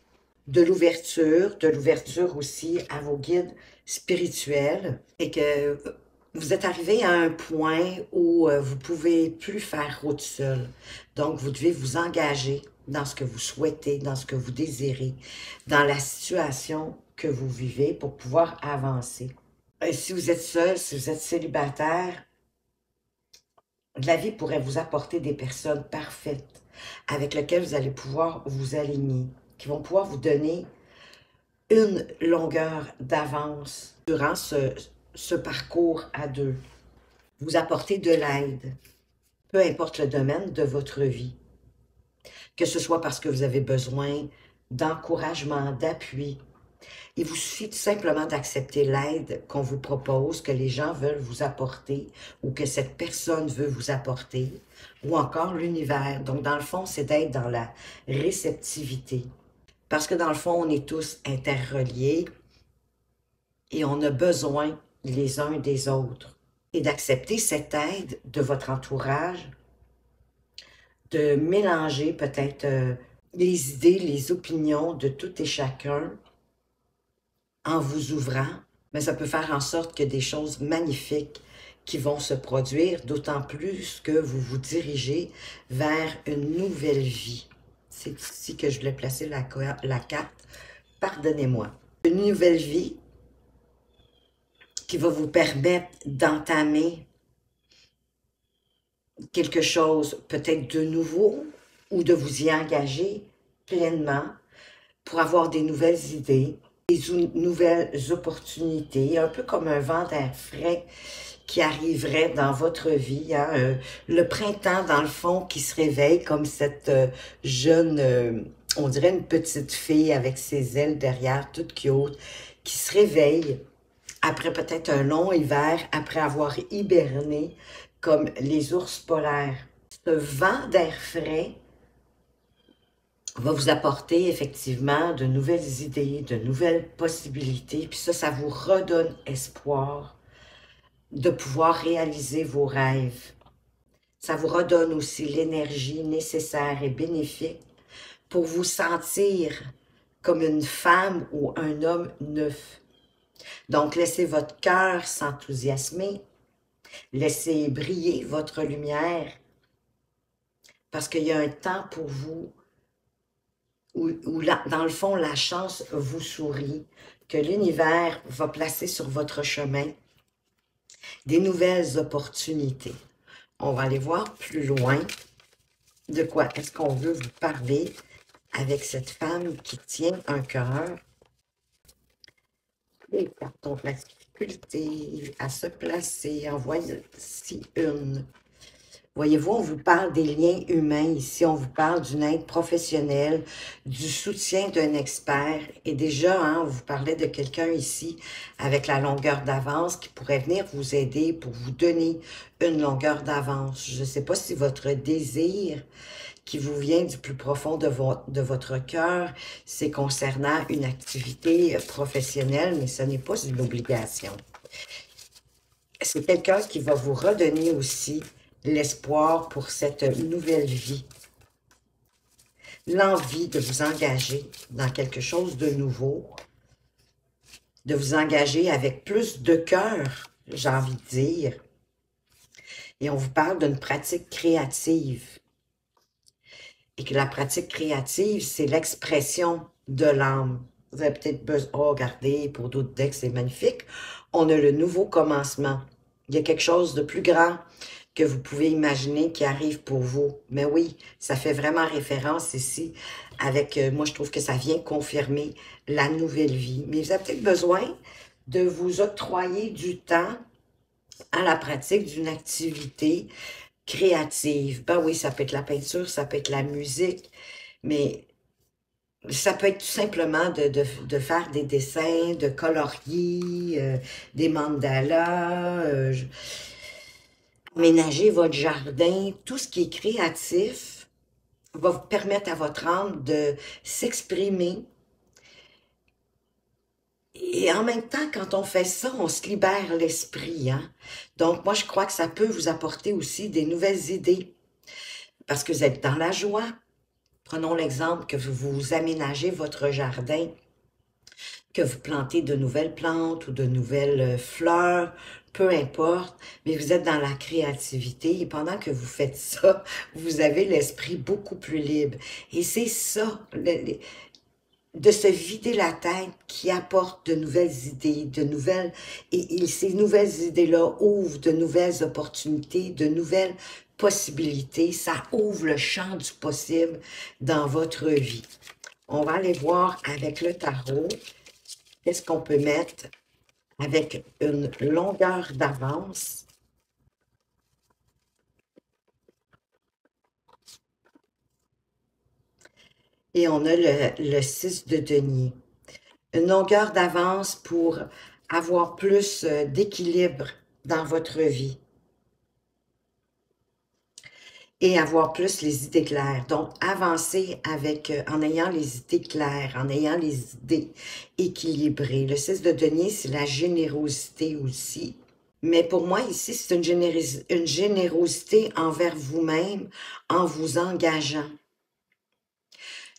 de l'ouverture aussi à vos guides spirituels. Et que vous êtes arrivé à un point où vous ne pouvez plus faire route seule. Donc, vous devez vous engager dans ce que vous souhaitez, dans ce que vous désirez, dans la situation que vous vivez pour pouvoir avancer. Et si vous êtes seul, si vous êtes célibataire, la vie pourrait vous apporter des personnes parfaites avec lesquelles vous allez pouvoir vous aligner, qui vont pouvoir vous donner une longueur d'avance durant ce parcours à deux. Vous apporter de l'aide, peu importe le domaine de votre vie. Que ce soit parce que vous avez besoin d'encouragement, d'appui. Il vous suffit tout simplement d'accepter l'aide qu'on vous propose, que les gens veulent vous apporter ou que cette personne veut vous apporter, ou encore l'univers. Donc, dans le fond, c'est d'être dans la réceptivité. Parce que dans le fond, on est tous interreliés et on a besoin les uns des autres. Et d'accepter cette aide de votre entourage, de mélanger peut-être les idées, les opinions de tout et chacun en vous ouvrant, mais ça peut faire en sorte que des choses magnifiques qui vont se produire, d'autant plus que vous vous dirigez vers une nouvelle vie. C'est ici que je voulais placer la carte. Pardonnez-moi. Une nouvelle vie qui va vous permettre d'entamer quelque chose peut-être de nouveau ou de vous y engager pleinement pour avoir des nouvelles idées, des nouvelles opportunités, un peu comme un vent d'air frais qui arriverait dans votre vie. Hein? Le printemps, dans le fond, qui se réveille comme cette jeune, on dirait une petite fille avec ses ailes derrière, toute cute, qui se réveille après peut-être un long hiver, après avoir hiberné comme les ours polaires. Ce vent d'air frais va vous apporter effectivement de nouvelles idées, de nouvelles possibilités, puis ça vous redonne espoir de pouvoir réaliser vos rêves. Ça vous redonne aussi l'énergie nécessaire et bénéfique pour vous sentir comme une femme ou un homme neuf. Donc, laissez votre cœur s'enthousiasmer, laissez briller votre lumière, parce qu'il y a un temps pour vous où dans le fond, la chance vous sourit, que l'univers va placer sur votre chemin des nouvelles opportunités. On va aller voir plus loin de quoi est-ce qu'on veut vous parler avec cette femme qui tient un cœur. Les cartes ont la difficulté à se placer. En voici une. Voyez-vous, on vous parle des liens humains ici, on vous parle d'une aide professionnelle, du soutien d'un expert. Et déjà, hein, on vous parlait de quelqu'un ici avec la longueur d'avance qui pourrait venir vous aider pour vous donner une longueur d'avance. Je ne sais pas si votre désir qui vous vient du plus profond de votre cœur, c'est concernant une activité professionnelle, mais ce n'est pas une obligation. C'est quelqu'un qui va vous redonner aussi l'espoir pour cette nouvelle vie. L'envie de vous engager dans quelque chose de nouveau, de vous engager avec plus de cœur, j'ai envie de dire. Et on vous parle d'une pratique créative. Et que la pratique créative, c'est l'expression de l'âme. Vous avez peut-être besoin, oh, regardez, pour d'autres decks, c'est magnifique. On a le nouveau commencement. Il y a quelque chose de plus grand que vous pouvez imaginer qui arrive pour vous. Mais oui, ça fait vraiment référence ici avec, moi je trouve que ça vient confirmer la nouvelle vie. Mais vous avez peut-être besoin de vous octroyer du temps à la pratique d'une activité créative. Ben oui, ça peut être la peinture, ça peut être la musique, mais ça peut être tout simplement de faire des dessins, de colorier, des mandalas, aménager votre jardin, tout ce qui est créatif va vous permettre à votre âme de s'exprimer. Et en même temps, quand on fait ça, on se libère l'esprit. Hein? Donc, moi, je crois que ça peut vous apporter aussi des nouvelles idées. Parce que vous êtes dans la joie. Prenons l'exemple que vous aménagez votre jardin, que vous plantez de nouvelles plantes ou de nouvelles fleurs, peu importe, mais vous êtes dans la créativité et pendant que vous faites ça, vous avez l'esprit beaucoup plus libre. Et c'est ça, de se vider la tête qui apporte de nouvelles idées, et ces nouvelles idées-là ouvrent de nouvelles opportunités, de nouvelles possibilités. Ça ouvre le champ du possible dans votre vie. On va aller voir avec le tarot, qu'est-ce qu'on peut mettre avec une longueur d'avance. Et on a le 6 de denier. Une longueur d'avance pour avoir plus d'équilibre dans votre vie. et avoir plus les idées claires. Donc, avancer avec, en ayant les idées claires, en ayant les idées équilibrées. Le 6 de denier, c'est la générosité aussi. Mais pour moi, ici, c'est une générosité envers vous-même en vous engageant.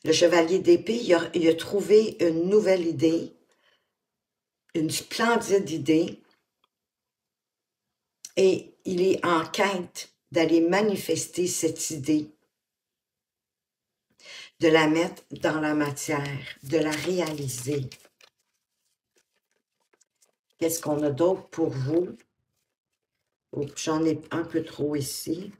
Le chevalier d'épée, il a trouvé une nouvelle idée, une splendide idée, et il est en quête d'aller manifester cette idée, de la mettre dans la matière, de la réaliser. Qu'est-ce qu'on a d'autre pour vous? Oh, j'en ai un peu trop ici.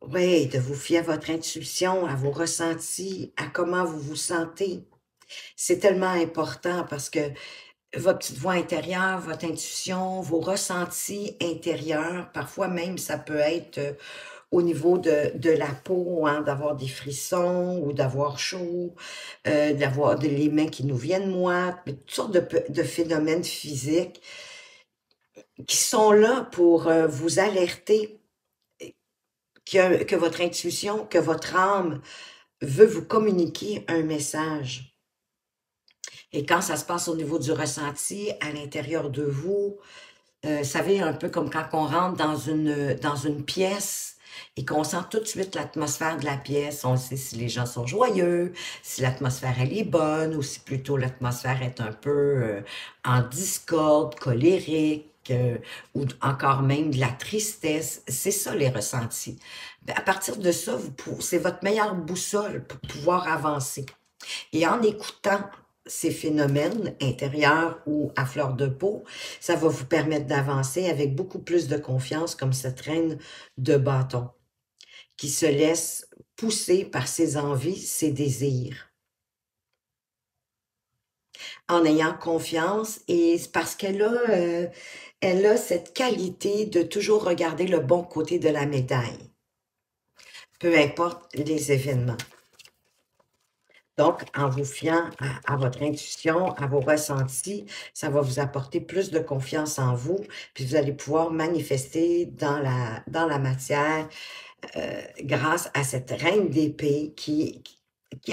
Oui, de vous fier à votre intuition, à vos ressentis, à comment vous vous sentez. C'est tellement important parce que votre petite voix intérieure, votre intuition, vos ressentis intérieurs, parfois même ça peut être au niveau de la peau, hein, d'avoir des frissons ou d'avoir chaud, d'avoir les mains qui nous viennent moites, mais toutes sortes de phénomènes physiques qui sont là pour vous alerter que votre intuition, que votre âme veut vous communiquer un message. Et quand ça se passe au niveau du ressenti, à l'intérieur de vous, savez, un peu comme quand on rentre dans une pièce et qu'on sent tout de suite l'atmosphère de la pièce. On sait si les gens sont joyeux, si l'atmosphère elle est bonne ou si plutôt l'atmosphère est un peu en discorde, colérique, ou encore même de la tristesse. C'est ça les ressentis. À partir de ça, c'est votre meilleure boussole pour pouvoir avancer. Et en écoutant ces phénomènes intérieurs ou à fleur de peau, ça va vous permettre d'avancer avec beaucoup plus de confiance comme cette reine de bâton qui se laisse pousser par ses envies, ses désirs. En ayant confiance et c'est parce elle a cette qualité de toujours regarder le bon côté de la médaille, peu importe les événements. Donc, en vous fiant à votre intuition, à vos ressentis, ça va vous apporter plus de confiance en vous, puis vous allez pouvoir manifester dans la matière grâce à cette reine d'épée qui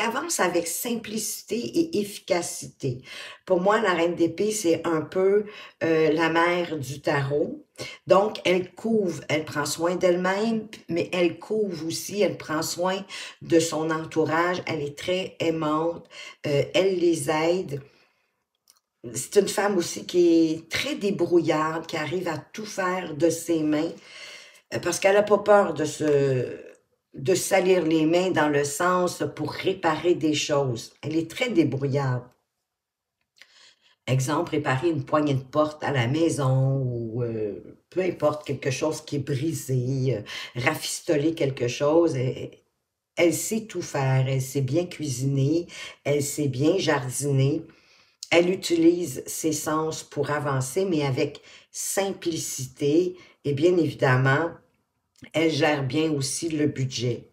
avance avec simplicité et efficacité. Pour moi, la reine d'épée, c'est un peu la mère du tarot. Donc, elle couvre, elle prend soin d'elle-même, mais elle couvre aussi, elle prend soin de son entourage. Elle est très aimante, elle les aide. C'est une femme aussi qui est très débrouillarde, qui arrive à tout faire de ses mains, parce qu'elle n'a pas peur de salir les mains dans le sens pour réparer des choses. Elle est très débrouillarde. Exemple, réparer une poignée de porte à la maison ou peu importe, quelque chose qui est brisé, rafistoler quelque chose. Elle sait tout faire, elle sait bien cuisiner, elle sait bien jardiner. Elle utilise ses sens pour avancer, mais avec simplicité et bien évidemment, elle gère bien aussi le budget.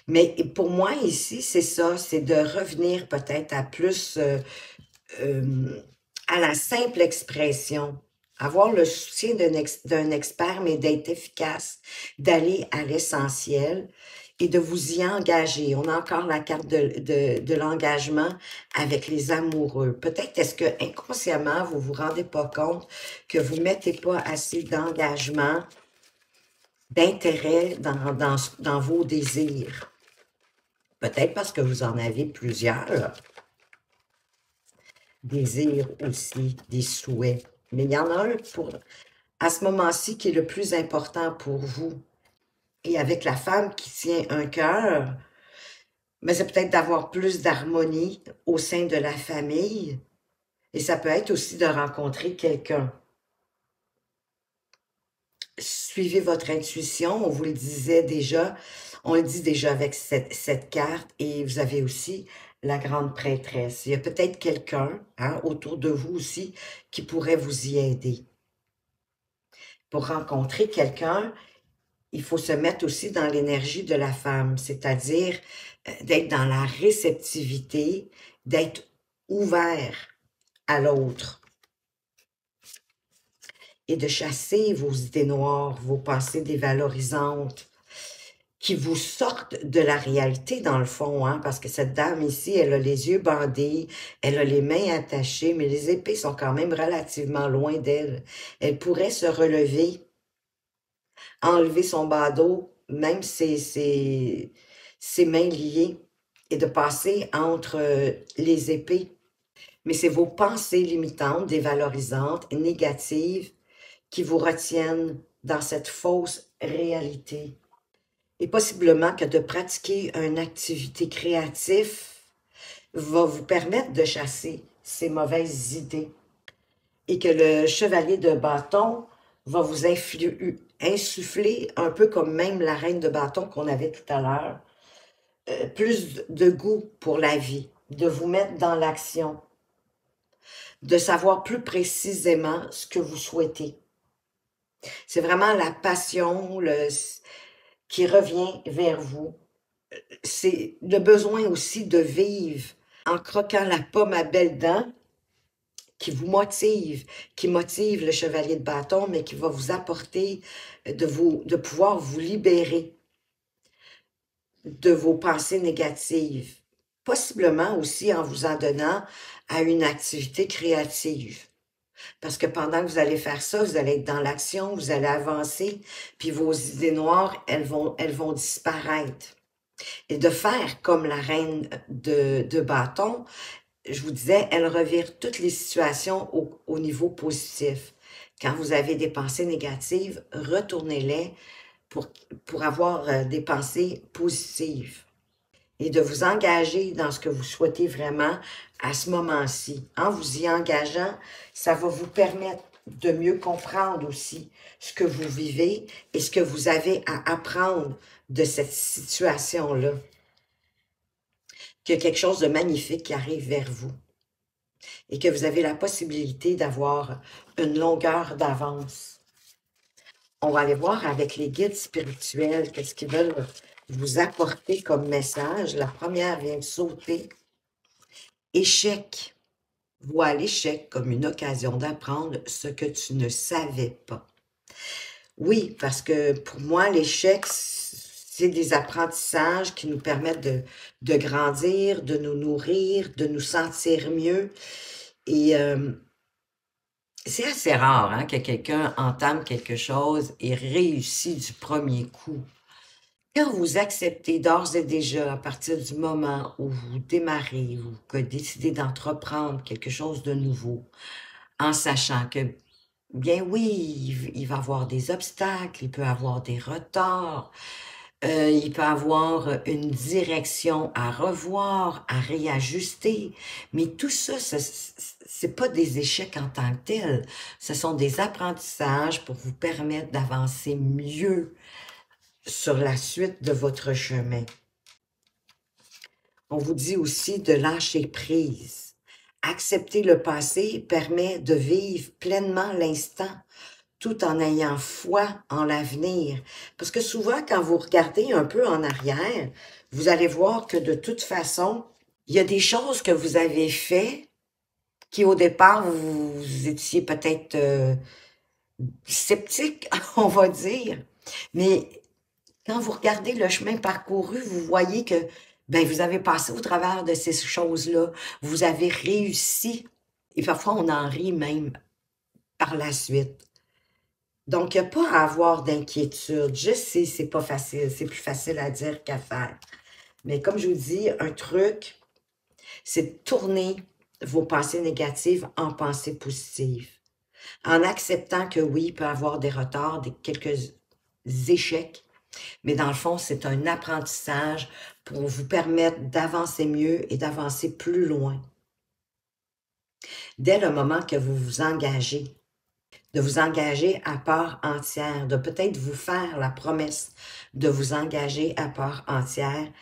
Mais pour moi, ici, c'est ça, c'est de revenir peut-être à plus à la simple expression. Avoir le soutien d'un expert, mais d'être efficace, d'aller à l'essentiel et de vous y engager. On a encore la carte de l'engagement avec les amoureux. Peut-être est-ce que inconsciemment, vous vous rendez pas compte que vous mettez pas assez d'engagement, d'intérêt dans vos désirs. Peut-être parce que vous en avez plusieurs. Désirs aussi, des souhaits. Mais il y en a un à ce moment-ci qui est le plus important pour vous. Et avec la femme qui tient un cœur, mais c'est peut-être d'avoir plus d'harmonie au sein de la famille. Et ça peut être aussi de rencontrer quelqu'un. Suivez votre intuition, on vous le disait déjà, on le dit déjà avec cette carte, et vous avez aussi la grande prêtresse. Il y a peut-être quelqu'un autour de vous aussi qui pourrait vous y aider. Pour rencontrer quelqu'un, il faut se mettre aussi dans l'énergie de la femme, c'est-à-dire d'être dans la réceptivité, d'être ouvert à l'autre et de chasser vos idées noires, vos pensées dévalorisantes qui vous sortent de la réalité dans le fond, hein, parce que cette dame ici, elle a les yeux bandés, elle a les mains attachées, mais les épées sont quand même relativement loin d'elle. Elle pourrait se relever, enlever son badaud, même ses mains liées, et de passer entre les épées. Mais c'est vos pensées limitantes, dévalorisantes, négatives, qui vous retiennent dans cette fausse réalité. Et possiblement que de pratiquer une activité créative va vous permettre de chasser ces mauvaises idées. Et que le chevalier de bâton va vous insuffler, un peu comme même la reine de bâton qu'on avait tout à l'heure, plus de goût pour la vie, de vous mettre dans l'action, de savoir plus précisément ce que vous souhaitez. C'est vraiment la passion qui revient vers vous. C'est le besoin aussi de vivre en croquant la pomme à belles dents qui motive le chevalier de bâton, mais qui va vous apporter de pouvoir vous libérer de vos pensées négatives. Possiblement aussi en vous en donnant à une activité créative. Parce que pendant que vous allez faire ça, vous allez être dans l'action, vous allez avancer, puis vos idées noires, elles vont disparaître. Et de faire comme la reine de bâton, je vous disais, elle revire toutes les situations au niveau positif. Quand vous avez des pensées négatives, retournez-les pour avoir des pensées positives. Et de vous engager dans ce que vous souhaitez vraiment à ce moment-ci. En vous y engageant, ça va vous permettre de mieux comprendre aussi ce que vous vivez et ce que vous avez à apprendre de cette situation-là. Qu'il y a quelque chose de magnifique qui arrive vers vous et que vous avez la possibilité d'avoir une longueur d'avance. On va aller voir avec les guides spirituels qu'est-ce qu'ils veulent vous apporter comme message. La première vient de sauter. Échec. Vois l'échec comme une occasion d'apprendre ce que tu ne savais pas. Oui, parce que pour moi, l'échec, c'est des apprentissages qui nous permettent de grandir, de nous nourrir, de nous sentir mieux. Et c'est assez rare hein, que quelqu'un entame quelque chose et réussit du premier coup. Quand vous acceptez d'ores et déjà, à partir du moment où vous démarrez, ou que décidez d'entreprendre quelque chose de nouveau, en sachant que, bien oui, il va y avoir des obstacles, il peut y avoir des retards, il peut y avoir une direction à revoir, à réajuster, mais tout ça, c'est pas des échecs en tant que tels, ce sont des apprentissages pour vous permettre d'avancer mieux sur la suite de votre chemin. On vous dit aussi de lâcher prise. Accepter le passé permet de vivre pleinement l'instant tout en ayant foi en l'avenir. Parce que souvent, quand vous regardez un peu en arrière, vous allez voir que de toute façon, il y a des choses que vous avez faites qui, au départ, vous étiez peut-être sceptique, on va dire. Mais quand vous regardez le chemin parcouru, vous voyez que ben, vous avez passé au travers de ces choses-là. Vous avez réussi. Et parfois, on en rit même par la suite. Donc, il n'y a pas à avoir d'inquiétude. Je sais, c'est pas facile. C'est plus facile à dire qu'à faire. Mais comme je vous dis, un truc, c'est de tourner vos pensées négatives en pensées positives. En acceptant que oui, il peut y avoir des retards, quelques échecs, mais dans le fond, c'est un apprentissage pour vous permettre d'avancer mieux et d'avancer plus loin. Dès le moment que vous vous engagez, de vous engager à part entière, de peut-être vous faire la promesse de vous engager à part entière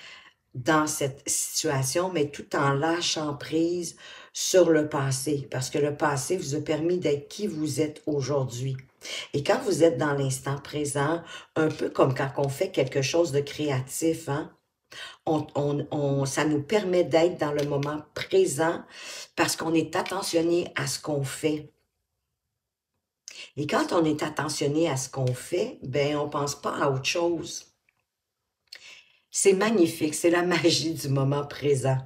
dans cette situation, mais tout en lâchant prise sur le passé, parce que le passé vous a permis d'être qui vous êtes aujourd'hui. Et quand vous êtes dans l'instant présent, un peu comme quand on fait quelque chose de créatif, hein, Ça nous permet d'être dans le moment présent parce qu'on est attentionné à ce qu'on fait. Et quand on est attentionné à ce qu'on fait, ben on pense pas à autre chose. C'est magnifique, c'est la magie du moment présent.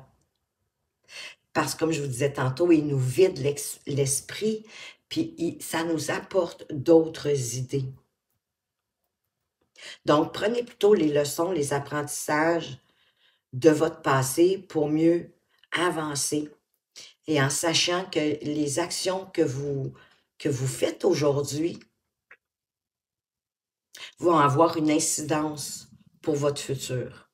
Parce que, comme je vous disais tantôt, il nous vide l'esprit, puis ça nous apporte d'autres idées. Donc, prenez plutôt les leçons, les apprentissages de votre passé pour mieux avancer. Et en sachant que les actions que vous faites aujourd'hui vont avoir une incidence pour votre futur.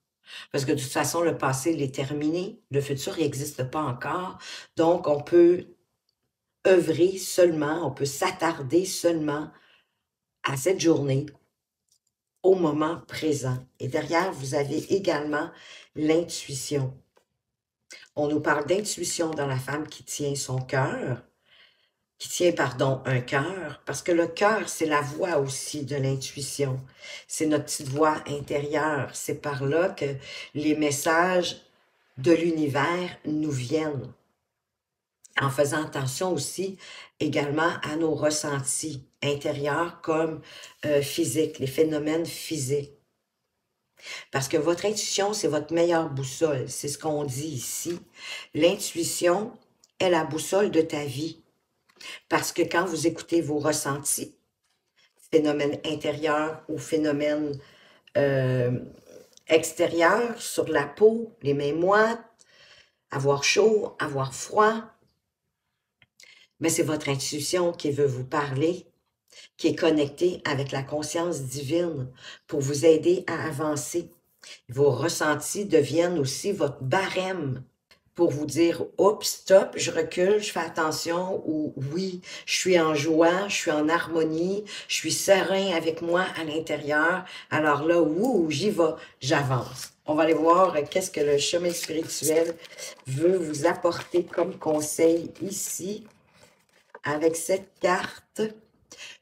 Parce que de toute façon, le passé, il est terminé. Le futur, il n'existe pas encore. Donc, on peut œuvrer seulement, on peut s'attarder seulement à cette journée, au moment présent. Et derrière, vous avez également l'intuition. On nous parle d'intuition dans la femme qui tient son cœur, un cœur, parce que le cœur, c'est la voix aussi de l'intuition. C'est notre petite voix intérieure. C'est par là que les messages de l'univers nous viennent. En faisant attention aussi également à nos ressentis intérieurs comme physiques, les phénomènes physiques. Parce que votre intuition, c'est votre meilleure boussole. C'est ce qu'on dit ici. L'intuition est la boussole de ta vie. Parce que quand vous écoutez vos ressentis, phénomènes intérieurs ou phénomènes extérieurs, sur la peau, les mains moites, avoir chaud, avoir froid, mais c'est votre intuition qui veut vous parler, qui est connectée avec la conscience divine pour vous aider à avancer. Vos ressentis deviennent aussi votre barème pour vous dire « Oups, stop, je recule, je fais attention » ou « Oui, je suis en joie, je suis en harmonie, je suis serein avec moi à l'intérieur. Alors là, ouh, j'y vais, j'avance. » On va aller voir qu'est-ce que le chemin spirituel veut vous apporter comme conseil ici avec cette carte.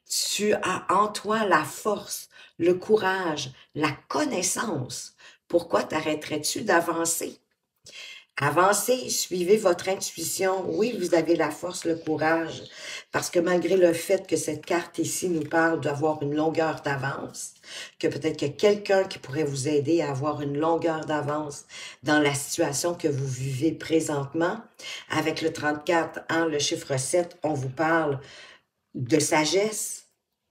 Tu as en toi la force, le courage, la connaissance. Pourquoi t'arrêterais-tu d'avancer? Avancez, suivez votre intuition. Oui, vous avez la force, le courage, parce que malgré le fait que cette carte ici nous parle d'avoir une longueur d'avance, que peut-être qu'il y a quelqu'un qui pourrait vous aider à avoir une longueur d'avance dans la situation que vous vivez présentement, avec le 34, le chiffre 7, on vous parle de sagesse,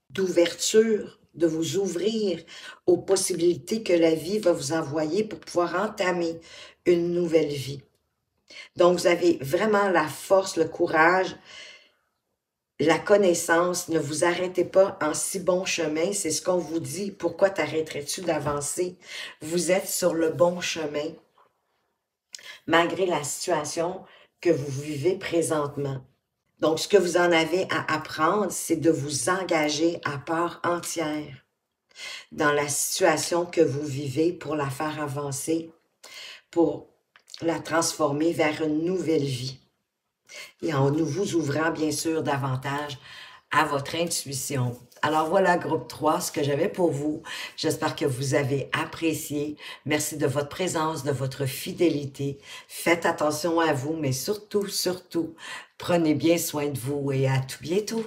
d'ouverture, de vous ouvrir aux possibilités que la vie va vous envoyer pour pouvoir entamer une nouvelle vie. Donc, vous avez vraiment la force, le courage, la connaissance. Ne vous arrêtez pas en si bon chemin. C'est ce qu'on vous dit. Pourquoi t'arrêterais-tu d'avancer? Vous êtes sur le bon chemin, malgré la situation que vous vivez présentement. Donc, ce que vous en avez à apprendre, c'est de vous engager à part entière dans la situation que vous vivez pour la faire avancer, pour la transformer vers une nouvelle vie. Et en vous ouvrant, bien sûr, davantage à votre intuition. Alors voilà, groupe 3, ce que j'avais pour vous. J'espère que vous avez apprécié. Merci de votre présence, de votre fidélité. Faites attention à vous, mais surtout, surtout, prenez bien soin de vous et à tout bientôt.